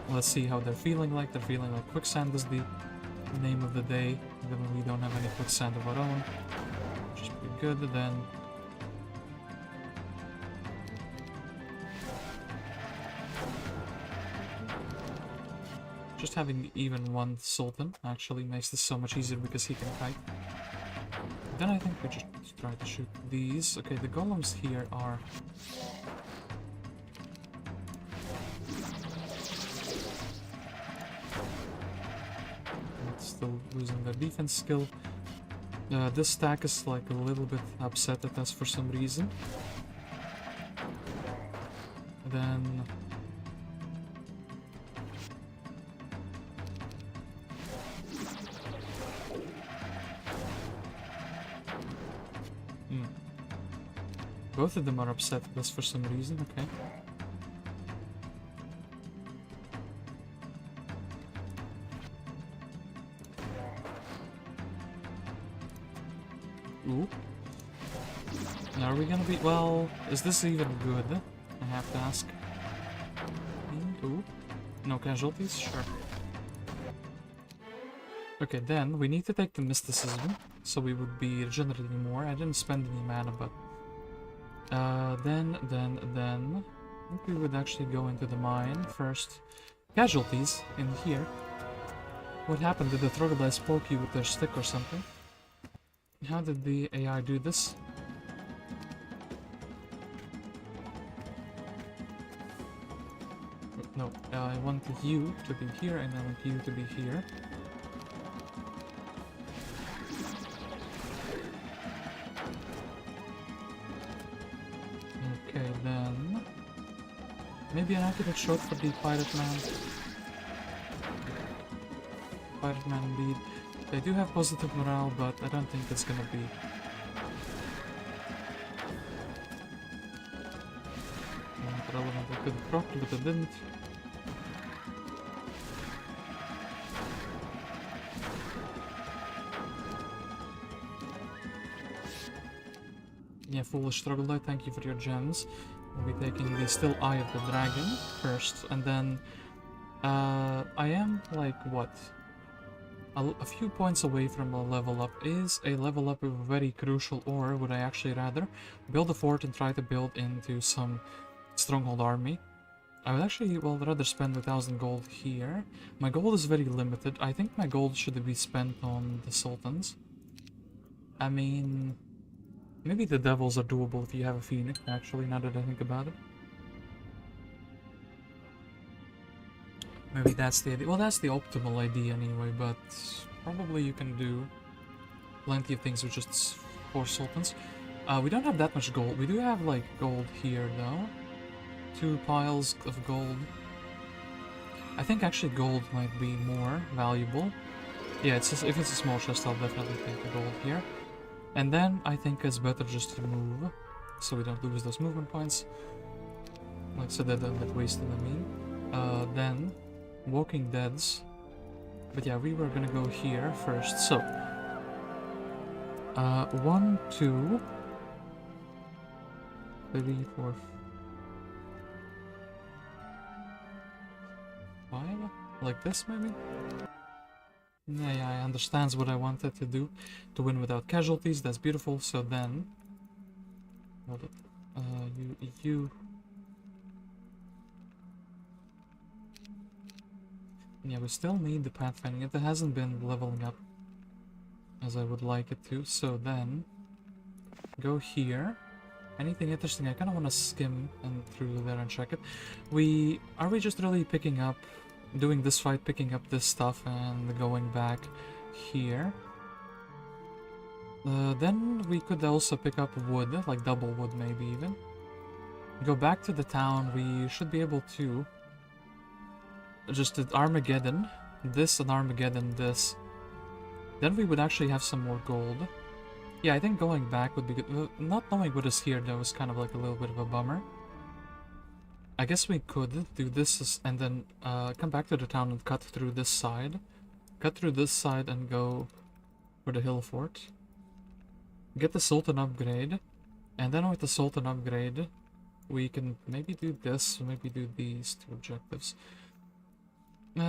Let's see how they're feeling like. They're feeling like quicksand is the name of the day. Then we don't have any quicksand of our own. Which is pretty good. Then... just having even one Sultan actually makes this so much easier because he can kite. Then I think we just try to shoot these. Okay, the golems here are... still losing their defense skill. This stack is like a little bit upset at us for some reason. Then... both of them are upset at us for some reason, okay. Ooh. Now are we gonna be... well, is this even good? I have to ask. Ooh. No casualties? Sure. Okay, then we need to take the mysticism, so we would be regenerating more. I didn't spend any mana, but... then... I think we would actually go into the mine first. Casualties in here. What happened? Did the troglodytes poke you with their stick or something? How did the AI do this? No, I want you to be here and I want you to be here. Okay, then... maybe an accurate shot for the pirate man. Pirate man indeed. They do have positive morale, but I don't think it's gonna be... not relevant. I could have procced, but I didn't. Yeah, foolish troglodyte, thank you for your gems. We'll be taking the still Eye of the Dragon first, and then... I am, like, what? A few points away from a level up. Is a level up very crucial, or would I actually rather build a fort and try to build into some stronghold army? I would actually, well, rather spend 1,000 gold here. My gold is very limited. I think my gold should be spent on the sultans. I mean, maybe the devils are doable if you have a phoenix, actually, now that I think about it. Maybe that's the idea. Well, that's the optimal idea anyway, but probably you can do plenty of things with just 4 sultans. We don't have that much gold. We do have, like, gold here, though. 2 piles of gold. I think actually gold might be more valuable. Yeah, it's just, if it's a small chest, I'll definitely take the gold here. And then I think it's better just to move, so we don't lose those movement points. Like, so they don't get wasted, I mean. Then... Walking Deads. But yeah, we were gonna go here first. So, 1, 2, 3, 4, 5? Like this, maybe? Yeah, I understands what I wanted to do. To win without casualties, that's beautiful. So then... hold it. You... yeah, we still need the pathfinding. It hasn't been leveling up as I would like it to, so then... Go here. Anything interesting? I kind of want to skim and through there and check it. Are we just really picking up, doing this fight, picking up this stuff and going back here? Then we could also pick up wood, like double wood maybe even. Go back to the town. We should be able to just at Armageddon, this and Armageddon, this. Then we would actually have some more gold. Yeah, I think going back would be good. Not knowing what is here, that was kind of like a little bit of a bummer. I guess we could do this and then come back to the town and cut through this side. Cut through this side and go for the hill fort. Get the Sultan upgrade. And then with the Sultan upgrade, we can maybe do this, or maybe do these two objectives.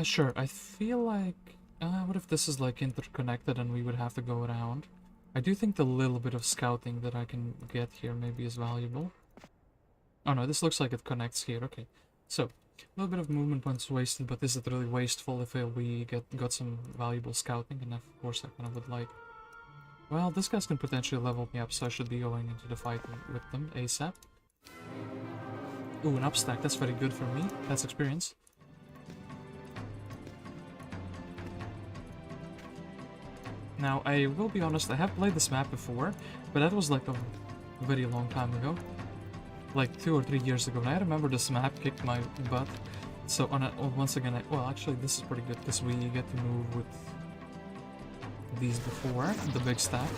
Sure, I feel like... what if this is like interconnected and we would have to go around? I do think the little bit of scouting that I can get here maybe is valuable. Oh no, this looks like it connects here. Okay, so a little bit of movement points wasted, but is it really wasteful if we got some valuable scouting? And of course I kind of would like. Well, this guy's can potentially level me up, so I should be going into the fight with them ASAP. Ooh, an upstack. That's very good for me. That's experience. Now, I will be honest, I have played this map before, but that was like a very long time ago. Like 2 or 3 years ago, and I remember this map kicked my butt. So, once again, well, actually, this is pretty good, because we get to move with these before, the big stack.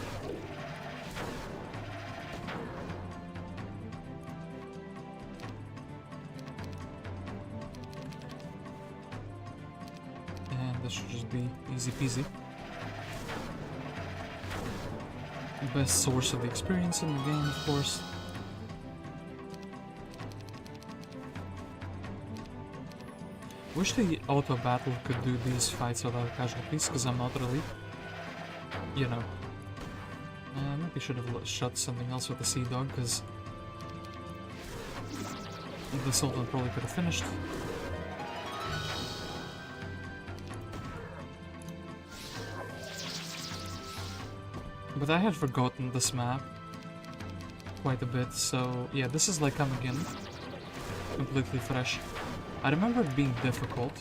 And this should just be easy peasy. Best source of experience in the game, of course. Wish the auto battle could do these fights without casualties, because I'm not really, you know. Maybe should have shot something else with the Sea Dog, because the Sultan probably could have finished. But I had forgotten this map quite a bit, so yeah, this is like coming in completely fresh. I remember it being difficult.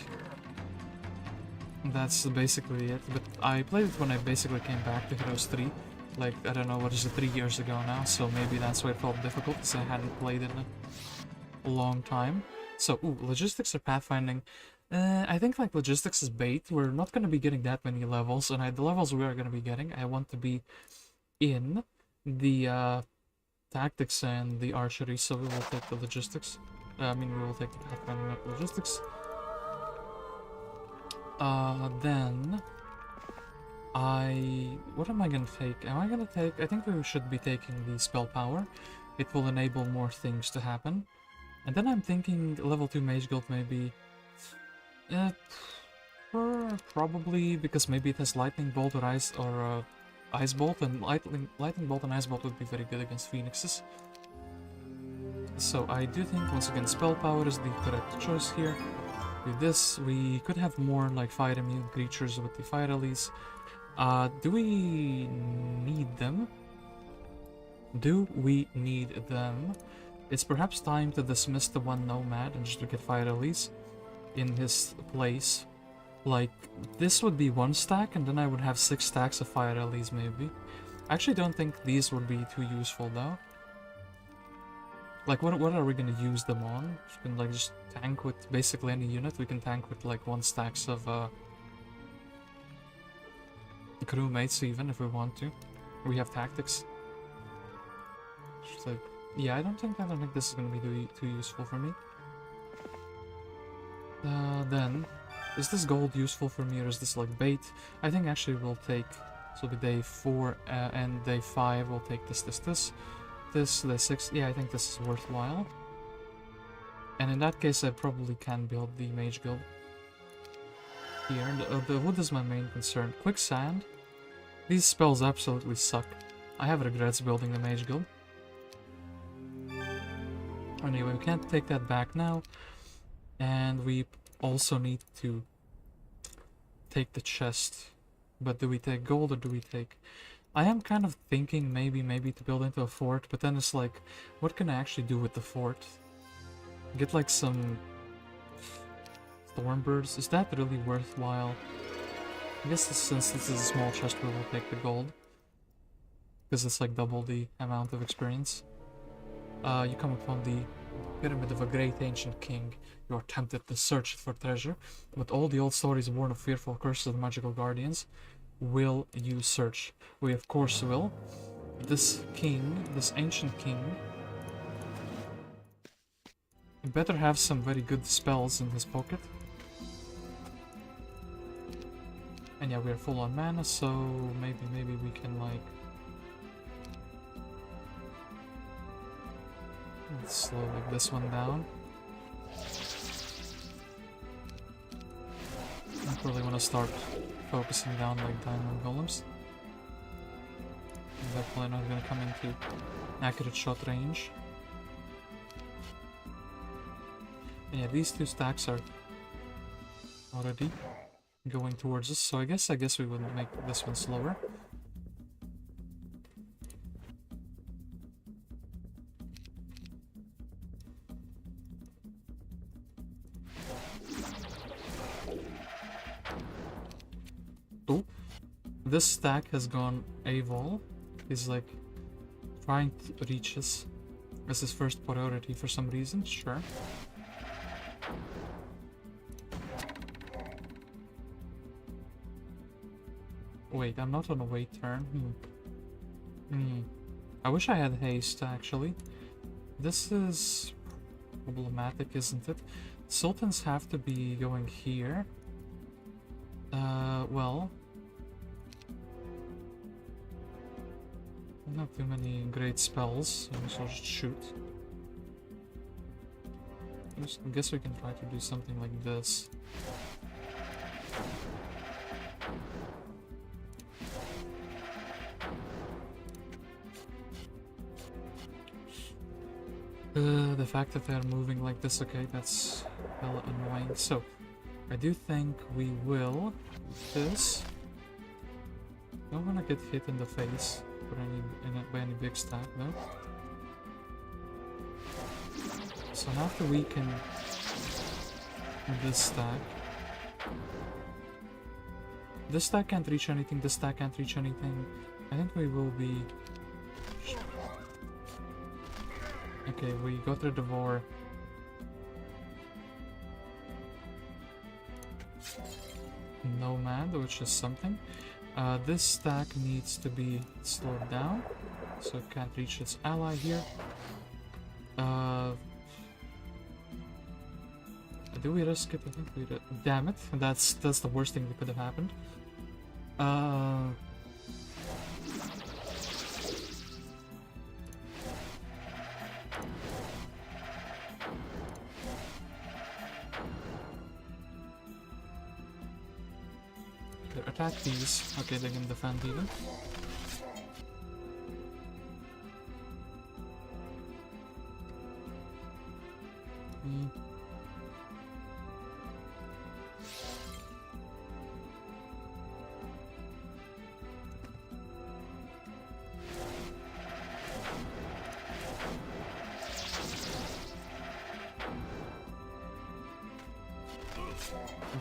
That's basically it, but I played it when I basically came back to Heroes 3. Like, I don't know, what is it, 3 years ago now, so maybe that's why it felt difficult, because I hadn't played it in a long time. So, ooh, logistics or pathfinding. I think like logistics is bait. We're not going to be getting that many levels, and the levels we are going to be getting, I want to be in the tactics and the archery, so we will take the logistics. We will take the pathfinding and logistics. Then what am I going to take? Am I going to take... I think we should be taking the spell power. It will enable more things to happen. And then I'm thinking level 2 mage guild maybe... probably because maybe it has lightning bolt or ice bolt, and lightning bolt and ice bolt would be very good against phoenixes. So I do think once again spell power is the correct choice here. With this, we could have more like fire immune creatures with the fire release. Do we need them? Do we need them? It's perhaps time to dismiss the one nomad and just to get fire release in his place. Like, this would be 1 stack, and then I would have 6 stacks of fire release maybe. I actually don't think these would be too useful though. Like, what are we gonna use them on? We can like just tank with basically any unit. We can tank with like 1 stacks of crewmates even if we want to. We have tactics. Just like, yeah, I don't think this is gonna be too useful for me. Then, is this gold useful for me or is this like bait? I think actually we'll take, so the day 4 and day 5 we'll take this, day 6, yeah, I think this is worthwhile. And in that case I probably can build the mage guild. Here, the wood is my main concern. Quicksand, these spells absolutely suck. I have regrets building the mage guild. Anyway, we can't take that back now. And we also need to take the chest. But do we take gold or do we take... I am kind of thinking maybe to build into a fort, but then it's like, what can I actually do with the fort? Get like some Stormbirds? Is that really worthwhile? I guess since this is a small chest, we will take the gold. Because it's like double the amount of experience. You come upon the pyramid of a great ancient king. You are tempted to search for treasure, but all the old stories warn of fearful curses of magical guardians. Will you search? We of course will. This king, this ancient king, better have some very good spells in his pocket. And yeah, we are full on mana, so maybe we can like... Let's slow like this one down. I probably want to start focusing down like diamond golems. They're probably not going to come into accurate shot range. And yeah, these two stacks are already going towards us, so I guess we would make this one slower. Oh, this stack has gone AWOL. He's like trying to reach us as his first priority for some reason. Sure. Wait, I'm not on a wait turn. I wish I had haste, actually. This is problematic, isn't it? Sultans have to be going here. Well... Not too many great spells, so I'll just shoot. I guess we can try to do something like this. The fact that they're moving like this, okay, that's hella annoying. So, I do think we will do this. Don't wanna get hit in the face by any big stack, no? So after we can this stack can't reach anything, this stack can't reach anything. I think we will be... Okay, we got rid of our nomad, which is something. This stack needs to be slowed down, so it can't reach its ally here. Do we risk it? I think we did. Damn it! That's the worst thing that could have happened. Attack these. Okay, they can defend even.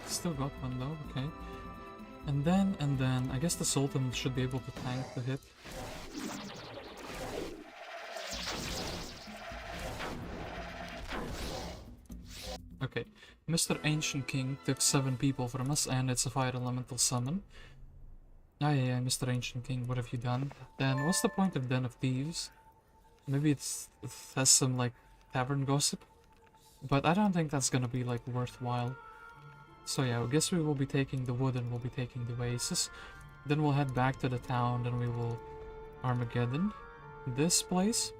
Still got one though, okay. And then, I guess the Sultan should be able to tank the hit. Okay, Mr. Ancient King took 7 people from us, and it's a fire elemental summon. Ah yeah, Mr. Ancient King, what have you done? Then what's the point of Den of Thieves? Maybe it has some like tavern gossip, but I don't think that's gonna be like worthwhile. So yeah, I guess we will be taking the wood and we'll be taking the oasis. Then we'll head back to the town and we will Armageddon this place.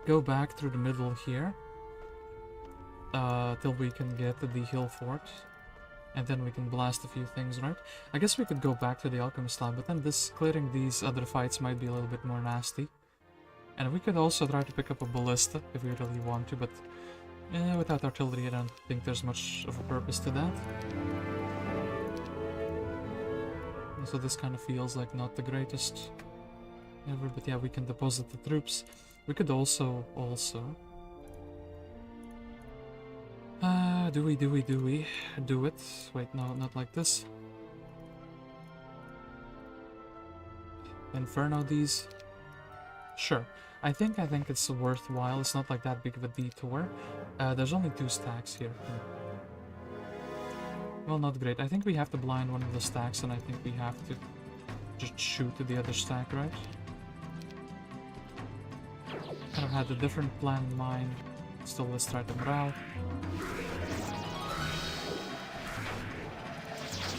Go back through the middle here. Till we can get to the hill fort. And then we can blast a few things, right? I guess we could go back to the alchemist lab, but then clearing these other fights might be a little bit more nasty. And we could also try to pick up a ballista if we really want to, but without artillery I don't think there's much of a purpose to that. So this kind of feels like not the greatest ever, but yeah, we can deposit the troops. We could also... do we do it? Wait, no, not like this. Inferno these. Sure. I think it's worthwhile. It's not like that big of a detour. There's only 2 stacks here. Well, not great. I think we have to blind one of the stacks, and I think we have to just shoot to the other stack, right? Kind of had a different plan in mind. Still, let's try to morale.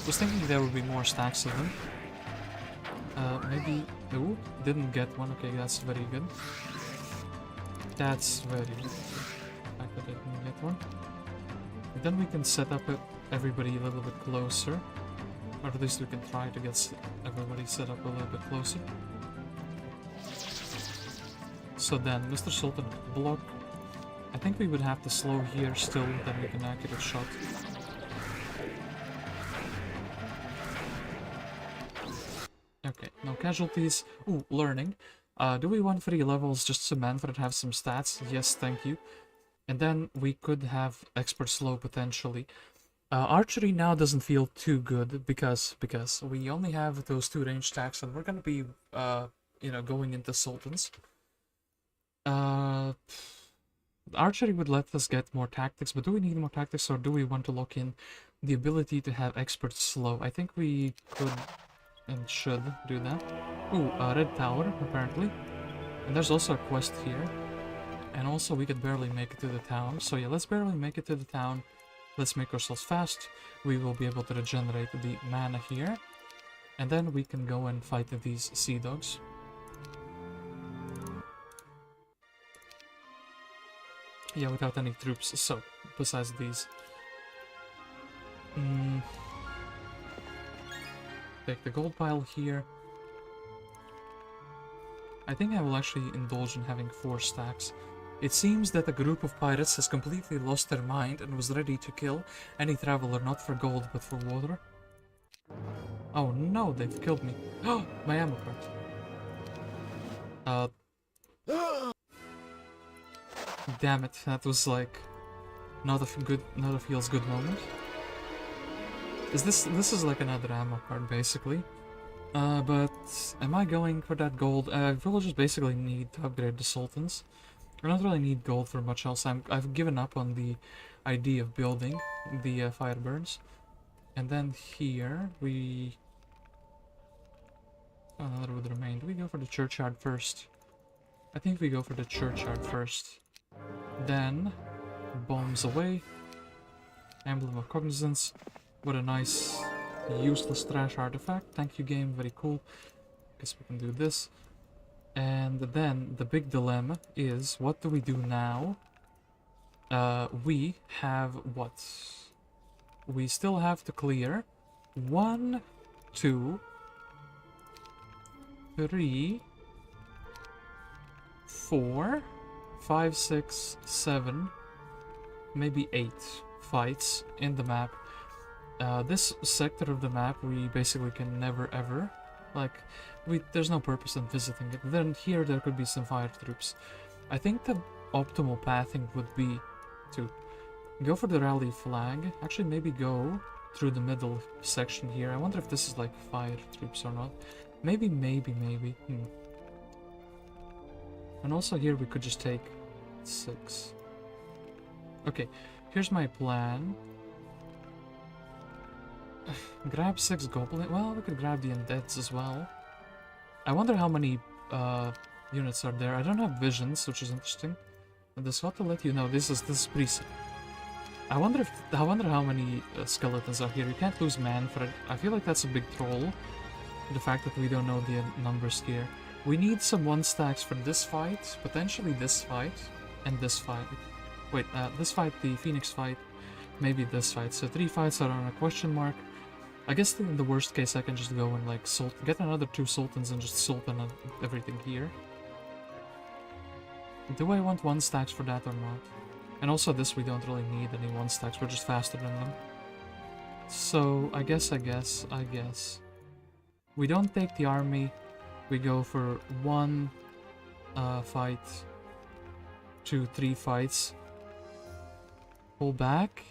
Was thinking there would be more stacks of them. Maybe... Ooh, didn't get one. Okay, that's very good. That's very good. The fact that I didn't get one. And then we can set up everybody a little bit closer. Or at least we can try to get everybody set up a little bit closer. So then, Mr. Sultan could block. I think we would have to slow here still, then make an accurate shot. Okay, no casualties. Ooh, learning. Do we want 3 levels just so Manfred have some stats? Yes, thank you. And then we could have expert slow potentially. Archery now doesn't feel too good because we only have those 2 range stacks and we're gonna be you know, going into sultans. Archery would let us get more tactics, but do we need more tactics or do we want to lock in the ability to have expert slow? I think we could and should do that. Ooh, Red Tower, apparently. And there's also a quest here. And also we could barely make it to the town. So yeah, let's barely make it to the town. Let's make ourselves fast. We will be able to regenerate the mana here. And then we can go and fight these sea dogs. Yeah, without any troops. So, besides these. Take the gold pile here. I think I will actually indulge in having 4 stacks. It seems that a group of pirates has completely lost their mind and was ready to kill any traveler not for gold but for water. Oh no, they've killed me. Oh, my ammo cart. Damn it, that was like not a feels good moment. This is like another ammo card basically. But am I going for that gold? Villagers basically need to upgrade the sultans. I don't really need gold for much else. I've given up on the idea of building the fire burns. And then here we... Oh, that would remain. Do we go for the churchyard first? I think we go for the churchyard first. Then bombs away. Emblem of Cognizance. What a nice useless trash artifact. Thank you, game. Very cool. Guess we can do this. And then the big dilemma is, what do we do now? We have what? We still have to clear 1, 2, 3, 4, 5, 6, 7, maybe 8 fights in the map. This sector of the map we basically can never ever, like, there's no purpose in visiting it. Then here there could be some fire troops. I think the optimal pathing would be to go for the rally flag, actually maybe go through the middle section here. I wonder if this is like fire troops or not. Maybe. And also here we could just take 6. Okay, here's my plan. Grab 6 goblin. Well, we could grab the undeads as well. I wonder how many units are there. I don't have visions, which is interesting. But this ought to let you know. This is pretty sick. I wonder how many skeletons are here. You can't lose Manfred. I feel like that's a big troll. The fact that we don't know the numbers here. We need some 1 stacks for this fight, potentially this fight, and this fight. Wait, this fight, the Phoenix fight, maybe this fight. So 3 fights are on a question mark. I guess in the worst case I can just go and like get another 2 sultans and just sultan everything here. Do I want 1 stacks for that or not? And also this we don't really need any 1 stacks, we're just faster than them. So I guess. We don't take the army. We go for 1 fight, 2, 3 fights. Pull back.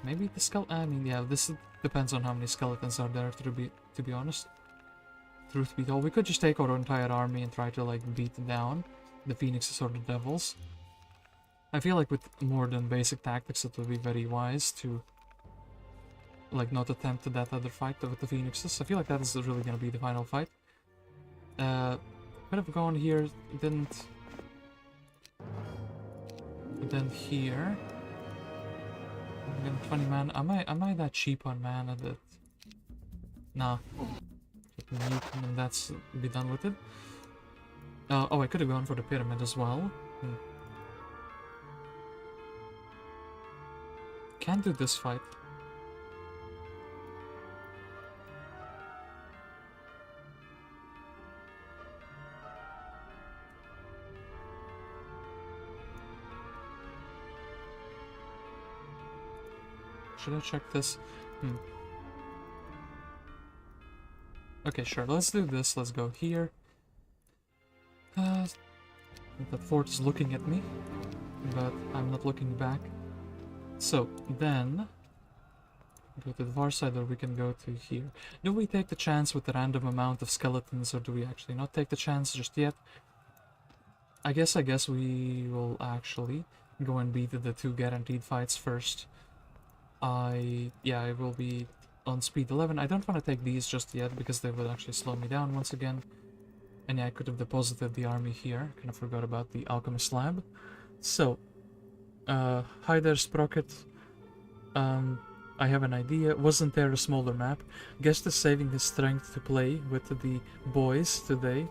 Maybe the skeleton. I mean, yeah, this depends on how many skeletons are there. To be honest, truth be told, we could just take our entire army and try to like beat down the phoenixes or the devils. I feel like with more than basic tactics, it would be very wise to like not attempt that other fight with the phoenixes. I feel like that is really gonna be the final fight. Could have gone here, didn't. But then here, I'm getting 20 mana. Am I that cheap on mana that? Nah. Just nuke them and that's be done with it. Oh, I could have gone for the pyramid as well. Can't do this fight. Should I check this? Okay, sure, let's do this. Let's go here. The fort is looking at me, but I'm not looking back. So, then, go to the far side, or we can go to here. Do we take the chance with the random amount of skeletons, or do we actually not take the chance just yet? I guess we will actually go and beat the 2 guaranteed fights first. I will be on speed 11. I don't want to take these just yet, because they would actually slow me down once again. And yeah, I could have deposited the army here. Kind of forgot about the alchemist lab. So, hi there, Sprocket. I have an idea. Wasn't there a smaller map? Guest is saving his strength to play with the boys today.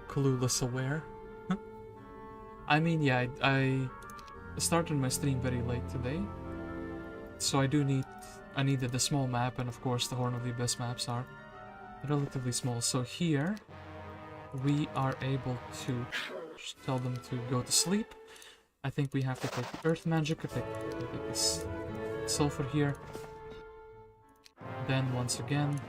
Clueless aware. I mean, yeah, I started my stream very late today. So I needed a small map, and of course the Horn of the Abyss maps are relatively small. So here, we are able to just tell them to go to sleep. I think we have to take the earth magic, take this sulfur here. Then once again,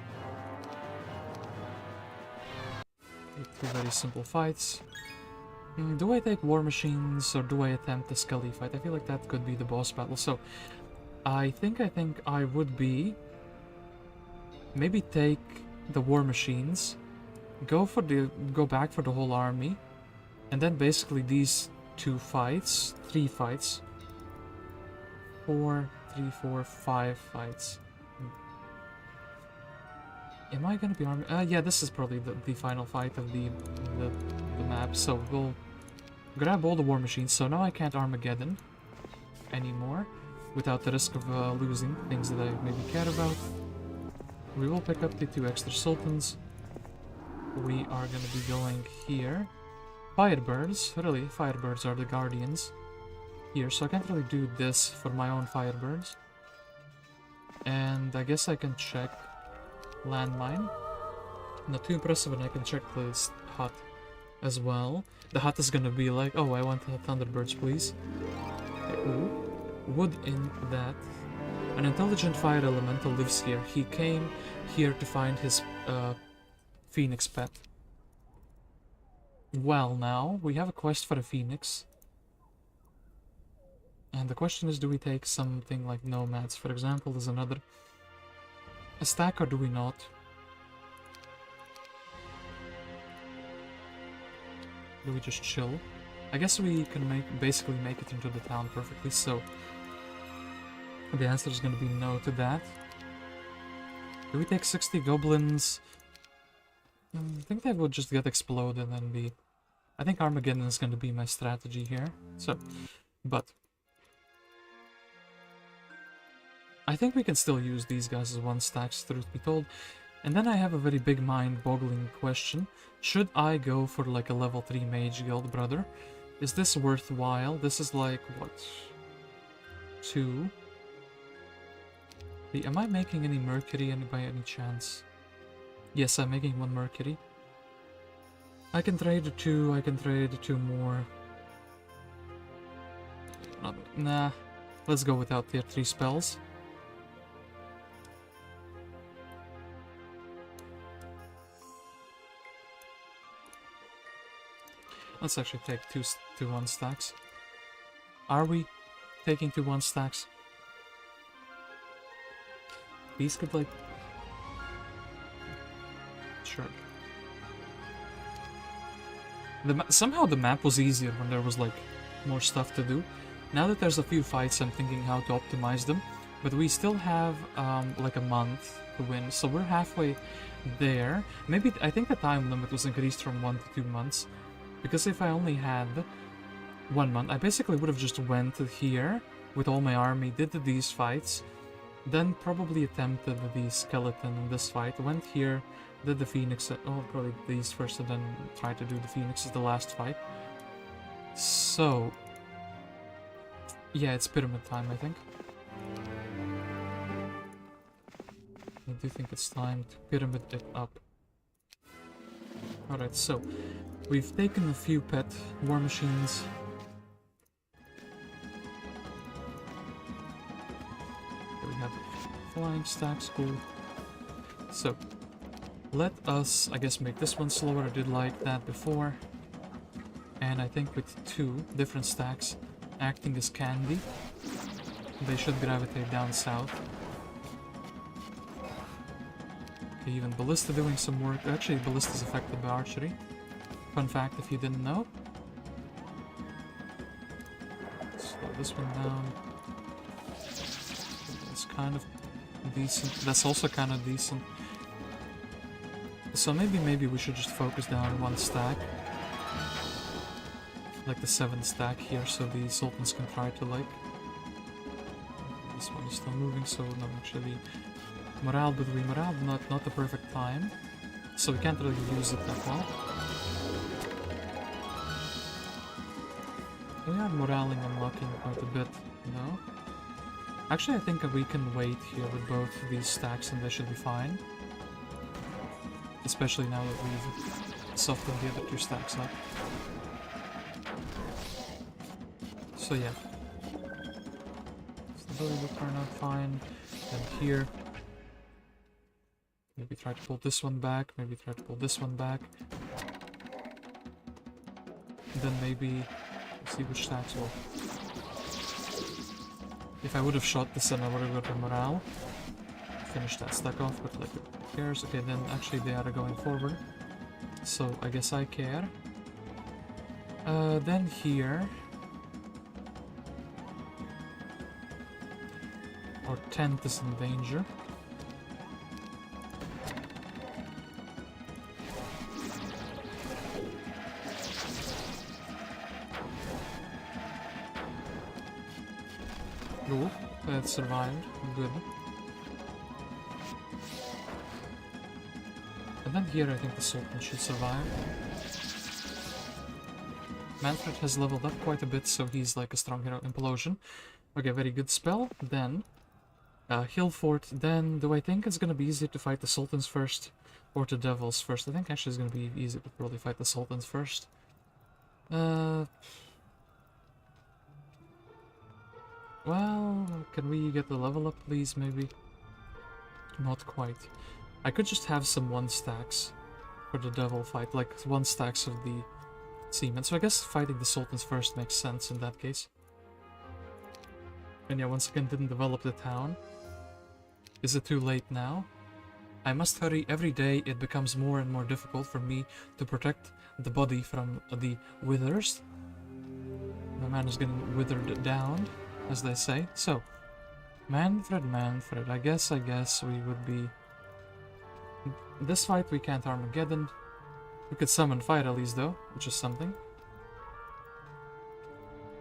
2 very simple fights. Do I take war machines, or do I attempt the Skelly fight? I feel like that could be the boss battle. So I think I would be maybe take the war machines, go back for the whole army, and then basically these 3 fights, 4, 3, 4, 5 fights. Am I gonna be army? Yeah, this is probably the final fight of the map. So we'll grab all the war machines. So now I can't Armageddon anymore without the risk of losing things that I maybe care about. We will pick up the 2 extra sultans. We are gonna be going here. Firebirds, really, Firebirds are the guardians here, so I can't really do this for my own Firebirds. And I guess I can check landmine. Not too impressive, and I can check this hut as well. The hut is gonna be like, oh, I want Thunderbirds, please. Ooh. Wood in that. An intelligent fire elemental lives here. He came here to find his phoenix pet. Well, now, we have a quest for a phoenix. And the question is, do we take something like nomads, for example? There's another a stack, or do we not? Do we just chill? I guess we can basically make it into the town perfectly, so the answer is going to be no to that. Do we take 60 goblins? I think they will just get exploded and be... I think Armageddon is going to be my strategy here. So, but... I think we can still use these guys as 1 stacks, truth be told. And then I have a very big mind-boggling question. Should I go for like a level 3 mage guild, brother? Is this worthwhile? This is like, what? 2? Am I making any mercury by any chance? Yes, I'm making 1 mercury. I can trade 2, I can trade 2 more. Nah, let's go without tier 3 spells. Let's actually take two 1 stacks. Are we taking 2 1 stacks? These could like... Sure. Somehow the map was easier when there was like more stuff to do. Now that there's a few fights, I'm thinking how to optimize them. But we still have like a month to win, so we're halfway there. Maybe I think the time limit was increased from 1 to 2 months. Because if I only had 1 month, I basically would have just went here with all my army, did these fights, then probably attempted the skeleton in this fight, went here, did the phoenix, oh probably these first, and then tried to do the phoenix as the last fight. So, yeah, it's pyramid time, I think. I do think it's time to pyramid it up. Alright, so we've taken a few pet war machines. Okay, we have flying stacks, cool. So, let us, I guess, make this one slower. I did like that before. And I think with 2 different stacks acting as candy, they should gravitate down south. Okay, even Ballista doing some work. Actually, Ballista is affected by archery. Fun fact if you didn't know. Slow this one down. That's kind of decent. That's also kind of decent. So maybe we should just focus down 1 stack. Like the 7th stack here, so the Sultans can try to like... This one is still moving, so no, actually... Morale, but morale not the perfect time. So we can't really use it that well. We are moraling and locking quite a bit, no? Actually, I think we can wait here with both these stacks and they should be fine. Especially now that we've softened the other 2 stacks up. So yeah. Stability will turn out fine. Then here. Maybe try to pull this one back, maybe try to pull this one back. Then maybe see which stacks will. If I would have shot this, then I would have got a morale. Finish that stack off, but like, who cares? Okay, then actually they are going forward. So I guess I care. Then here. Our tent is in danger. Cool, that survived. Good. And then here I think the Sultan should survive. Manfred has leveled up quite a bit, so he's like a strong hero. Implosion. Okay, very good spell. Then, Hill Fort. Then, do I think it's gonna be easier to fight the Sultans first? Or the Devils first? I think actually it's gonna be easier to probably fight the Sultans first. Well, can we get the level up, please, maybe? Not quite. I could just have some 1 stacks for the Devil fight, like 1 stacks of the Seamen. So I guess fighting the Sultans first makes sense in that case. And yeah, once again, didn't develop the town. Is it too late now? I must hurry. Every day it becomes more and more difficult for me to protect the body from the withers. My man is getting withered down, as they say. So, Manfred, I guess we would be... This fight we can't Armageddon. We could summon fight at least though, which is something.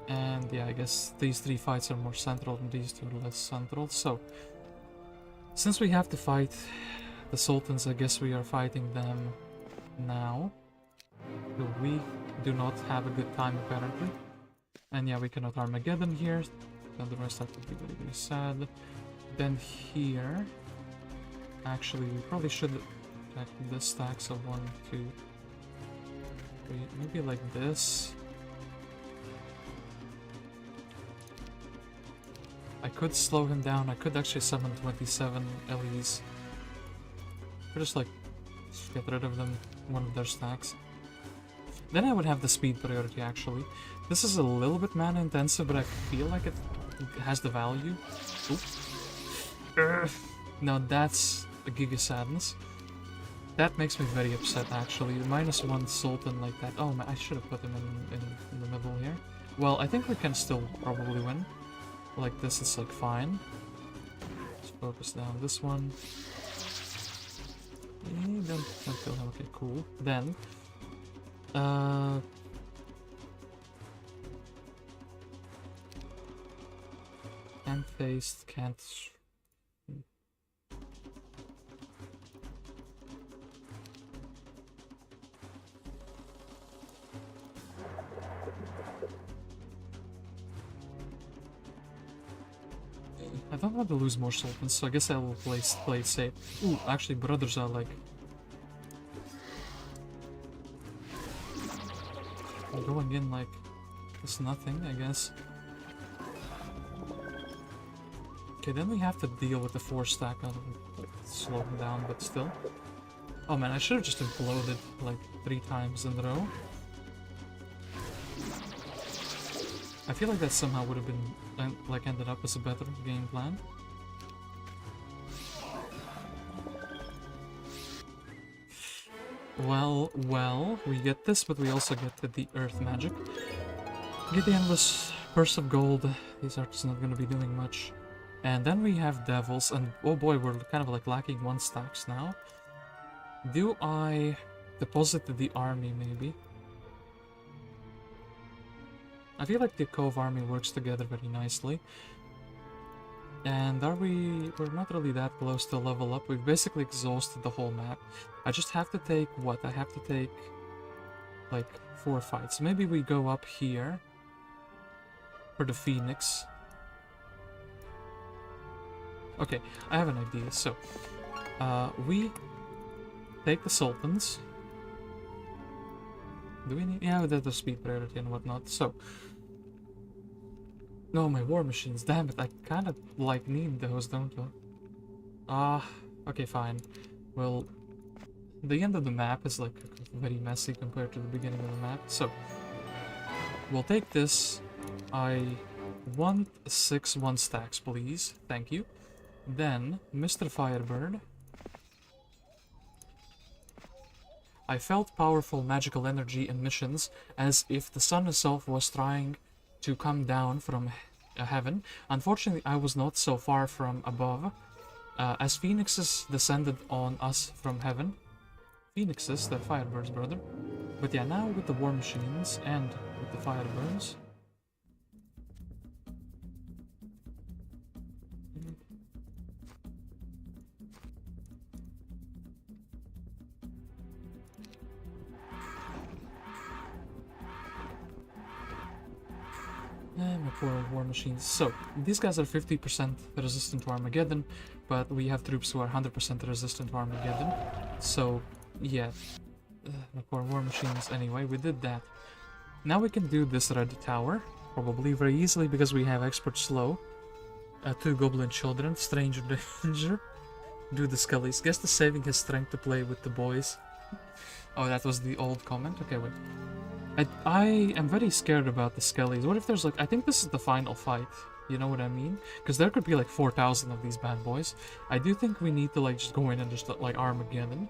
And yeah, I guess these 3 fights are more central and these 2 are less central. So, since we have to fight the Sultans, I guess we are fighting them now. We do not have a good time apparently. And yeah, we cannot Armageddon here. Then the rest have to be very, very sad. Then here... Actually, we probably should attack this stack, so 1, 2, 3, maybe like this. I could slow him down. I could actually summon 27 LEs. Or just like get rid of them, 1 of their stacks. Then I would have the speed priority, actually. This is a little bit mana intensive, but I feel like it has the value. Oop. Now that's a giga sadness. That makes me very upset, actually. The -1 Sultan like that. Oh man, I should have put him in the middle here. Well, I think we can still probably win. Like this, it's like fine. Let's focus down this one. Don't kill him. Okay, cool. Then, can't face, can't. I don't want to lose more sultans, so I guess I will play it safe. Ooh, actually, brothers are like going in like it's nothing, I guess. Okay, then we have to deal with the 4 stack. I'll slow him down, but still. Oh man, I should have just imploded like 3 times in a row. I feel like that somehow would have been like ended up as a better game plan. Well, we get this, but we also get the earth magic. Get the endless purse of gold. These are just not going to be doing much. And then we have devils, and oh boy, we're kind of like lacking 1 stacks now. Do I deposit the army, maybe? I feel like the Cove army works together very nicely. And we're not really that close to level up. We've basically exhausted the whole map. I just have to take what? I have to take like 4 fights. Maybe we go up here for the Phoenix. Okay, I have an idea. So, we take the Sultans. Do we need? Yeah, there's the speed priority and whatnot. So, no, my war machines. Damn it, I kind of like need those, don't I? Okay, fine. Well, the end of the map is like very messy compared to the beginning of the map. So, we'll take this. I want 6 1 stacks, please. Thank you. Then, Mr. Firebird. I felt powerful magical energy emissions as if the sun itself was trying to come down from heaven. Unfortunately, I was not so far from above, as phoenixes descended on us from heaven. Phoenixes, the Firebirds, brother. But yeah, now with the war machines and with the Firebirds. And my poor war machines. So, these guys are 50% resistant to Armageddon, but we have troops who are 100% resistant to Armageddon. So, yeah. My poor war machines. Anyway, we did that. Now we can do this red tower, probably very easily because we have expert slow. 2 goblin children, stranger danger. Do the skellies. Guess the saving his strength to play with the boys. Oh, that was the old comment? Okay, wait. I am very scared about the skellies. What if there's like... I think this is the final fight. You know what I mean? Because there could be like 4,000 of these bad boys. I do think we need to like just go in and just like Armageddon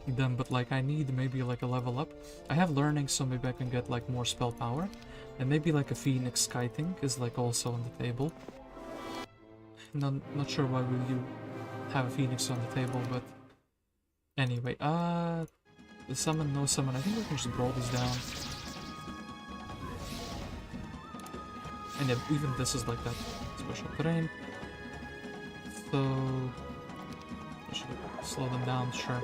them, but like I need maybe like a level up. I have learning, so maybe I can get like more spell power. And maybe like a phoenix kiting is like also on the table. Not sure why will you have a phoenix on the table, but... Anyway, the summon, no summon. I think we can just roll these down. And yeah, even this is like that special terrain. So... I should slow them down, sure.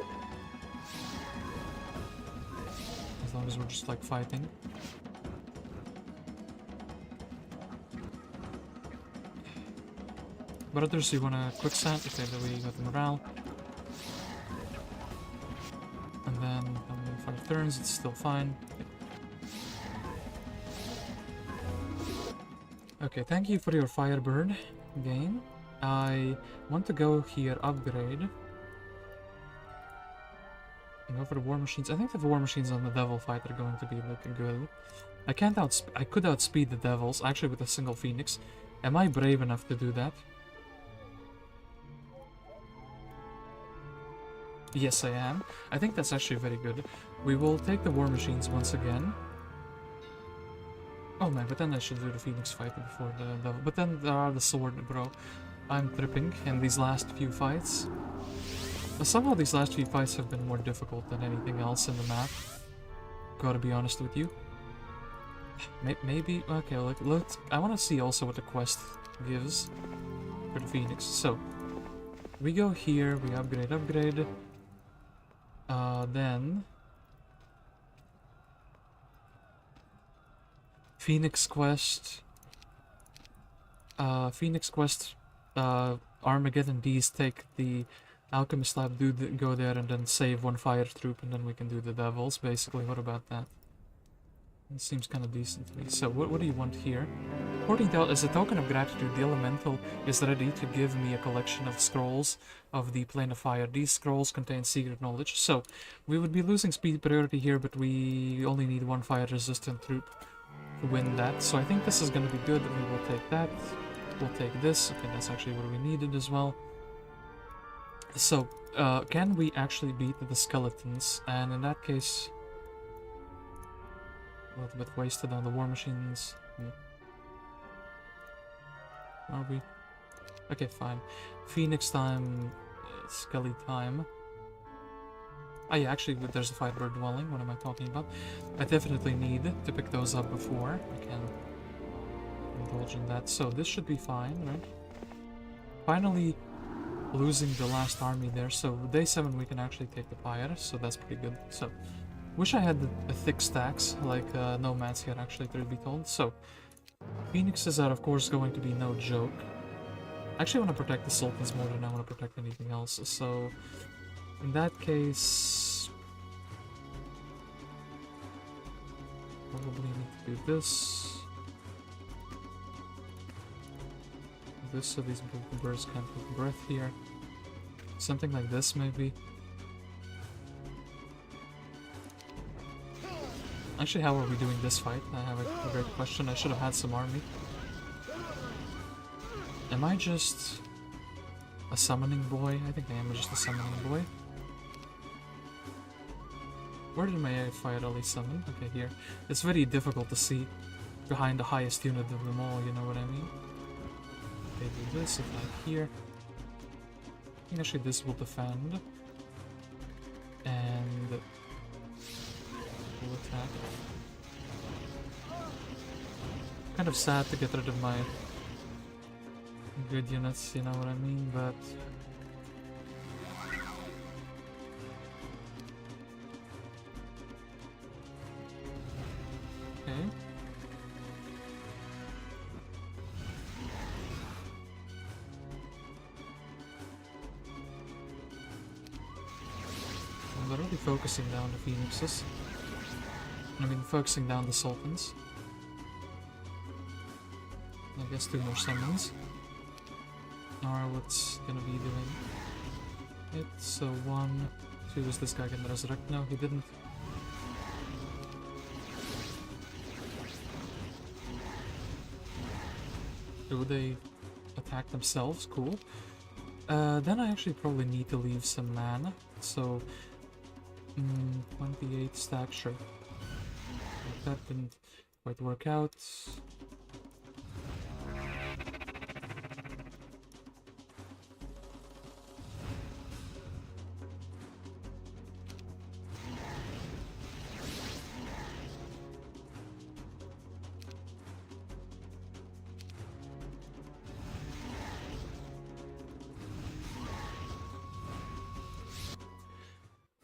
As long as we're just like fighting. Brothers, you want a quick sand? Okay, then we got the morale. And then 5 turns, it's still fine. Okay, thank you for your Firebird game. I want to go here, upgrade. Go for the war machines. I think the war machines on the devil fight are going to be looking good. I could outspeed the devils, actually with a single phoenix. Am I brave enough to do that? Yes, I am. I think that's actually very good. We will take the war machines once again. Oh man, but then I should do the phoenix fight before the devil. But then there are the sword, bro. I'm tripping in these last few fights. But somehow these last few fights have been more difficult than anything else in the map. Gotta be honest with you. Maybe, okay, let's, I want to see also what the quest gives for the phoenix. So, we go here, we upgrade. Then Phoenix Quest, Armageddon Bees take the Alchemist Lab, go there and then save one fire troop, and then we can do the devils, basically. What about that? It seems kind of decent to me. So, what do you want here? As a token of gratitude, the Elemental is ready to give me a collection of scrolls of the Plane of Fire. These scrolls contain secret knowledge. So, we would be losing speed priority here, but we only need one fire-resistant troop to win that. So I think this is going to be good. We will take that. We'll take this. Okay, that's actually what we needed as well. So, can we actually beat the skeletons? And in that case, a little bit wasted on the war machines. Are we? Okay, fine. Phoenix time, Skelly time. Ah, yeah, actually, there's a Firebird dwelling. What am I talking about? I definitely need to pick those up before I can indulge in that. So this should be fine, right? Finally losing the last army there. So day 7 we can actually take the pyre, so that's pretty good. So wish I had the thick stacks like nomads here, actually, truth be told. So phoenixes are of course going to be no joke. I actually want to protect the sultans more than I want to protect anything else. So in that case, probably need to do this. This so these birds can't take breath here. Something like this, maybe. Actually, how are we doing this fight? I have a great question. I should have had some army. Am I just a summoning boy? I think I am just a summoning boy. Where did my fire rally summon? Okay, here. It's very difficult to see behind the highest unit of them all, you know what I mean? Okay, do this, attack here. I think actually this will defend. And will attack. Kind of sad to get rid of my good units, you know what I mean, but okay. I'm literally focusing down the phoenixes. I mean, focusing down the sultans. I guess 2 more summons are what's gonna be doing it. So 1, 2, is this guy gonna resurrect? No, he didn't. Do they attack themselves? Cool. Then I actually probably need to leave some mana. So 28 stack, sure. That didn't quite work out.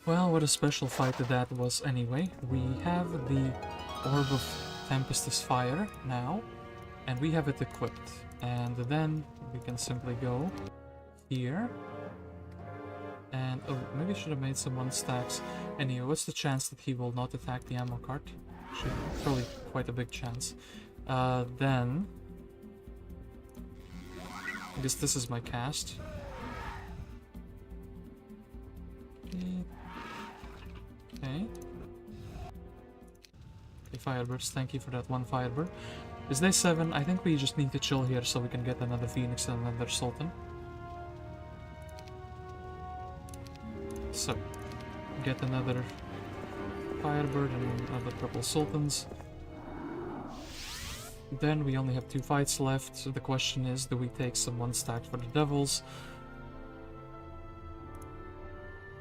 Well, what a special fight that was anyway. We have the Orb of Tempestus Fire now, and we have it equipped. And then we can simply go here. And, oh, maybe I should have made some 1 stacks. Anyway, what's the chance that he will not attack the ammo cart? Actually, probably quite a big chance. Then I guess this is my cast. Okay. Okay, Firebirds, thank you for that one Firebird. Is day 7? I think we just need to chill here so we can get another Phoenix and another Sultan. So, get another Firebird and another purple Sultans. Then we only have 2 fights left, so the question is, do we take some 1 stack for the Devils?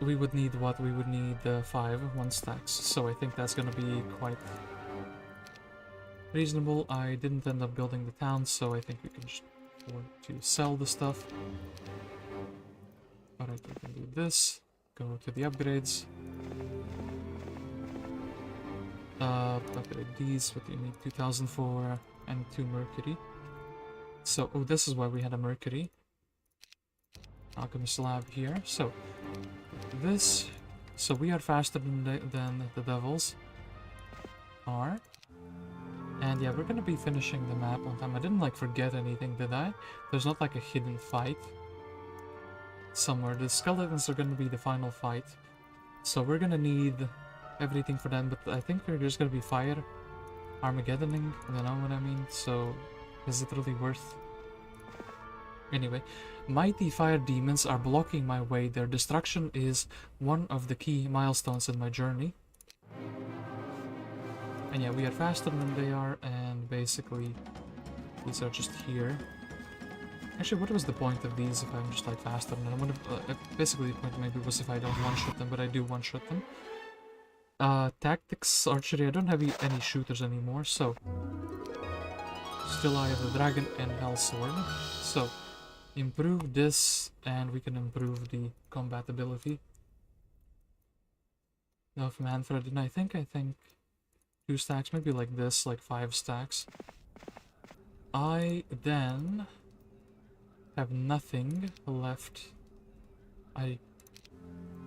We would need what? We would need 5 1 stacks, so I think that's gonna be quite reasonable. I didn't end up building the town, so I think we can just afford to sell the stuff. Alright, we can do this. Go to the upgrades. Upgrade these, what do you need? 2000 for, and 2 Mercury. So, oh, this is why we had a Mercury. Alchemist lab here. So, this. So we are faster than the Devils are. And yeah, we're gonna be finishing the map on time. I didn't like forget anything, did I? There's not like a hidden fight somewhere. The skeletons are gonna be the final fight. So we're gonna need everything for them, but I think we're just gonna be fire Armageddoning, you know what I mean? So is it really worth? Anyway, mighty fire demons are blocking my way. Their destruction is one of the key milestones in my journey. And yeah, we are faster than they are, and basically these are just here. Actually, what was the point of these if I'm just like faster than them? Basically the point maybe was if I don't one-shot them, but I do one-shot them. Tactics, archery, I don't have any shooters anymore, so still I have the dragon and hell sword. So improve this, and we can improve the combatability of Manfred. And I think 2 stacks, maybe like this, like 5 stacks. I then have nothing left. I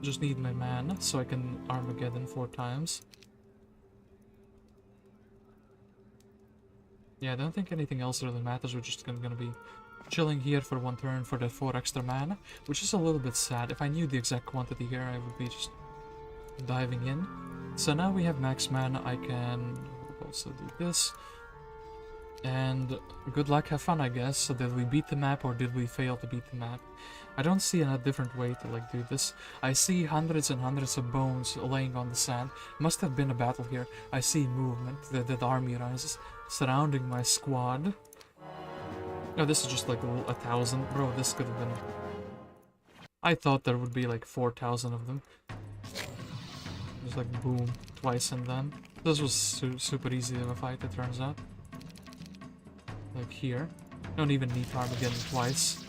just need my mana so I can Armageddon 4 times. Yeah, I don't think anything else really matters. We're just gonna be chilling here for 1 turn for the 4 extra mana, which is a little bit sad. If I knew the exact quantity here, I would be just diving in. So now we have max mana. I can also do this. And good luck, have fun, I guess. So did we beat the map or did we fail to beat the map? I don't see a different way to like do this. I see hundreds and hundreds of bones laying on the sand. Must have been a battle here. I see movement. The army rises, surrounding my squad. Oh, this is just like 1,000. Bro, this could have been... I thought there would be like 4,000 of them. Just like boom, twice and then. This was super easy of a fight, it turns out. Like here. Don't even need Armageddon twice.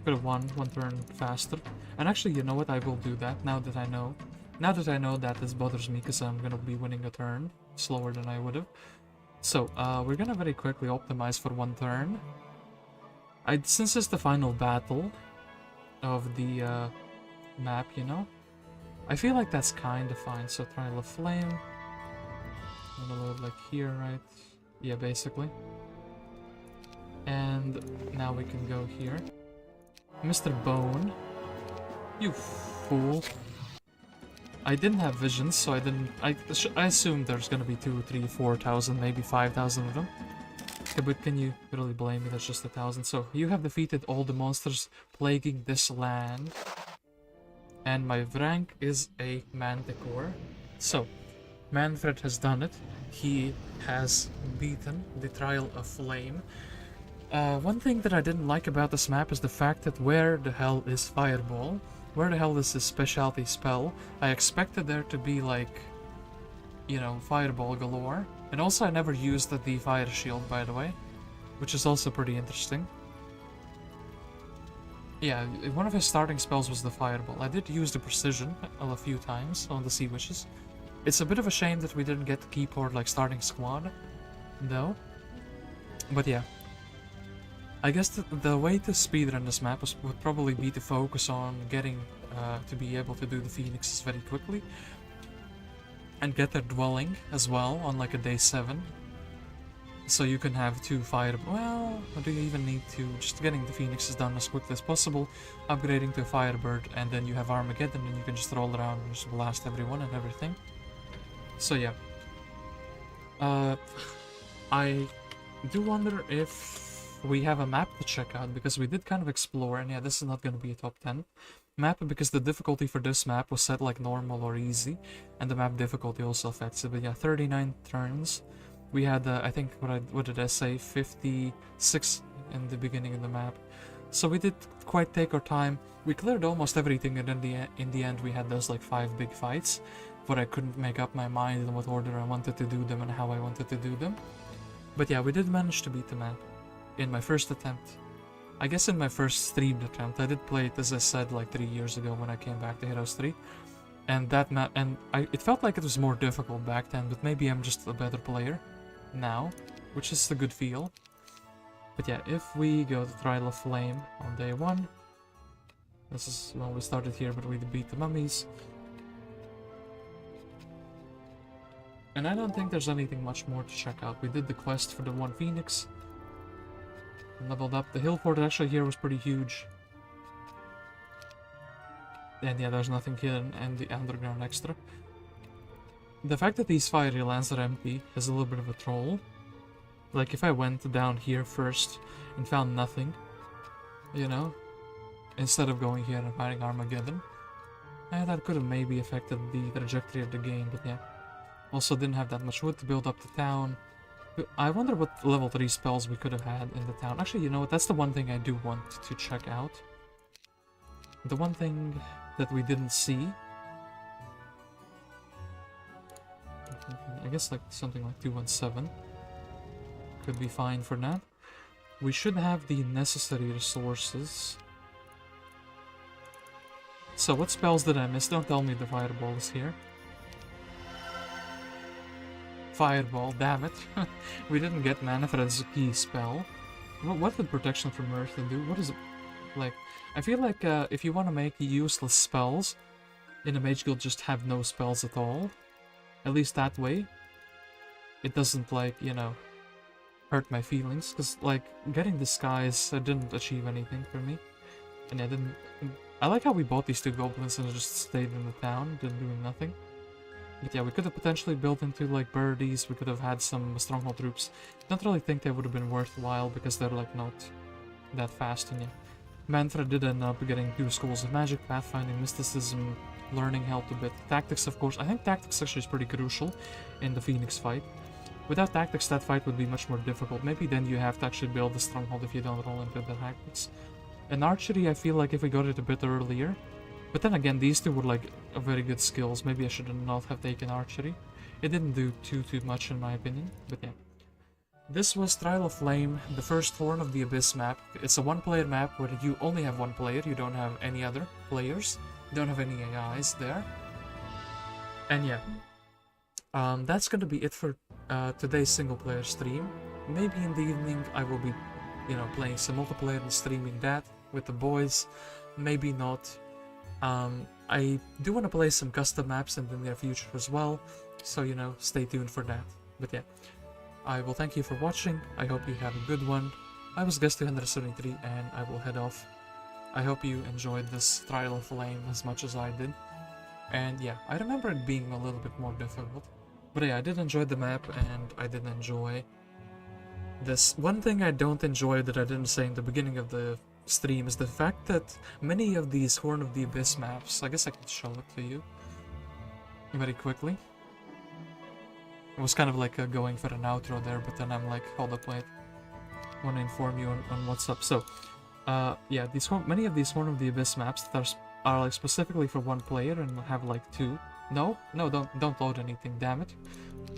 Could have won 1 turn faster. And actually, you know what? I will do that now that I know. Now that I know that this bothers me because I'm gonna be winning a turn slower than I would have. So, we're gonna very quickly optimize for 1 turn. Since it's the final battle of the map, you know, I feel like that's kind of fine. So Trial of Flame. I'm gonna load like here, right? Yeah, basically. And now we can go here. Mr. Bone. You fool. I didn't have visions, so I didn't... I assumed there's gonna be 2, 3, 4,000, maybe 5,000 of them. Okay, but can you really blame me? That's just 1,000. So, you have defeated all the monsters plaguing this land. And my rank is a Manticore. So, Manfred has done it. He has beaten the Trial of Flame. One thing that I didn't like about this map is the fact that where the hell is Fireball? Where the hell is this specialty spell? I expected there to be like, you know, Fireball galore. And also I never used the Fire Shield, by the way, which is also pretty interesting. Yeah, one of his starting spells was the Fireball. I did use the Precision a few times on the Sea Witches. It's a bit of a shame that we didn't get the keyboard like starting squad, though. But yeah. I guess the way to speedrun this map would probably be to focus on getting to be able to do the Phoenixes very quickly. And get their dwelling as well on like a day 7. So you can have 2 fire... Well, do you even need to? Just getting the phoenixes done as quickly as possible, upgrading to a firebird, and then you have Armageddon, and you can just roll around and just blast everyone and everything. So yeah. I do wonder if we have a map to check out, because we did kind of explore, and yeah, this is not going to be a top 10 map, because the difficulty for this map was set like normal or easy, and the map difficulty also affects it. But yeah, 39 turns. We had, I think, what did I say, 56 in the beginning of the map. So we did quite take our time. We cleared almost everything, and in the end we had those like 5 big fights, where I couldn't make up my mind in what order I wanted to do them and how I wanted to do them. But yeah, we did manage to beat the map in my first attempt. I guess in my first streamed attempt. I did play it, as I said, like 3 years ago when I came back to Heroes 3. And that map, it felt like it was more difficult back then, but maybe I'm just a better player now, which is a good feel. But yeah, if we go to Trial of Flame on day 1, this is, well, we started here, but we beat the mummies. And I don't think there's anything much more to check out. We did the quest for the 1 phoenix, leveled up. The hill fort actually here was pretty huge. And yeah, there's nothing hidden, and the underground extra. The fact that these fiery lands are empty is a little bit of a troll. Like, if I went down here first and found nothing, you know, instead of going here and fighting Armageddon, that could have maybe affected the trajectory of the game, but yeah. Also didn't have that much wood to build up the town. I wonder what level 3 spells we could have had in the town. Actually, you know what, that's the one thing I do want to check out. The one thing that we didn't see, I guess like something like 217 could be fine for now. We should have the necessary resources. So what spells did I miss? Don't tell me the fireball is here. Fireball, damn it. We didn't get Manfred's key spell. What did Protection from Earth do? What is it? Like, I feel like if you want to make useless spells in a mage guild, just have no spells at all. At least that way, it doesn't, like, you know, hurt my feelings. Because, like, getting Disguise didn't achieve anything for me. And I didn't... I like how we bought these 2 goblins and just stayed in the town, didn't doing nothing. But yeah, we could have potentially built into, like, birdies, we could have had some stronghold troops. Don't really think they would have been worthwhile, because they're, like, not that fast, and yeah. Manfred did end up getting 2 schools of magic, pathfinding, mysticism, learning helped a bit. Tactics, of course. I think tactics actually is pretty crucial in the Phoenix fight. Without tactics, that fight would be much more difficult. Maybe then you have to actually build the stronghold if you don't roll into the tactics. And archery, I feel like if we got it a bit earlier. But then again, these 2 were like very good skills. Maybe I should not have taken archery. It didn't do too much in my opinion, but yeah. This was Trial of Flame, the first Horn of the Abyss map. It's a 1-player map where you only have 1 player, you don't have any other players. You don't have any AIs there. And yeah, that's gonna be it for today's single-player stream. Maybe in the evening I will be, you know, playing some multiplayer and streaming that with the boys. Maybe not. I do want to play some custom maps in the near future as well, so, you know, stay tuned for that. But yeah, I will thank you for watching. I hope you have a good one. I was Guest 273 and I will head off. I hope you enjoyed this Trial of Flame as much as I did. And yeah, I remember it being a little bit more difficult. But yeah, I did enjoy the map and I did enjoy this. One thing I don't enjoy that I didn't say in the beginning of the stream is the fact that many of these Horn of the Abyss maps, I guess I can show it to you very quickly. It was kind of like going for an outro there, but then I'm like, hold up, wait. I want to inform you on what's up. So, yeah, many of these Horn of the Abyss maps that are like specifically for 1 player and have like 2. No, don't load anything, damn it.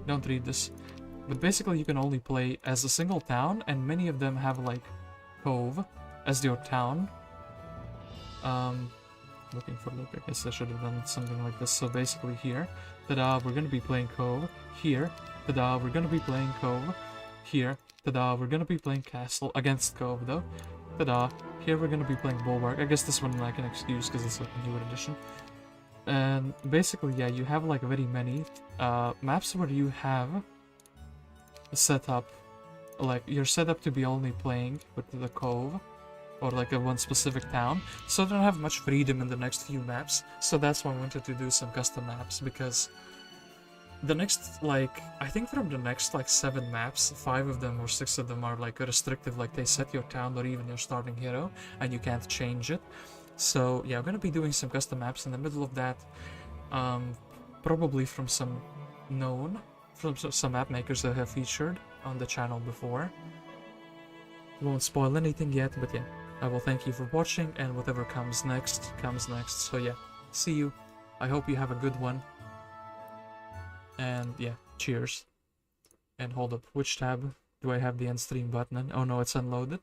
Don't read this. But basically you can only play as a single town, and many of them have like Cove as your town. Looking for look, I guess I should have done something like this. So basically here, tada, we're gonna be playing Cove. Here, tada, we're gonna be playing Cove. Here, tada, we're gonna be playing Castle against Cove though. Tada, here we're gonna be playing Bulwark. I guess this one I can excuse because it's like a newer edition. And basically, yeah, you have like very many maps where you have set up like, you're set up to be only playing with the Cove, or like a one specific town, so I don't have much freedom in the next few maps, so that's why I wanted to do some custom maps, because the next, like, I think from the next, like, 7 maps, 5 of them or 6 of them are, like, restrictive, like, they set your town or even your starting hero, and you can't change it. So, yeah, I'm gonna be doing some custom maps in the middle of that, probably from some map makers that have featured on the channel before. Won't spoil anything yet, but yeah, I will thank you for watching, and whatever comes next, comes next. So yeah, see you. I hope you have a good one. And yeah, cheers. And hold up, which tab do I have the end stream button in? Oh no, it's unloaded.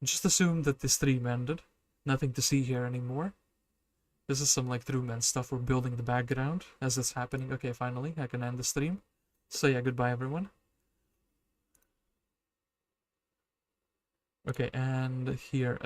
Just assume that the stream ended. Nothing to see here anymore. This is some like TrueMan stuff. We're building the background as it's happening. Okay, finally, I can end the stream. So yeah, goodbye everyone. Okay, and here as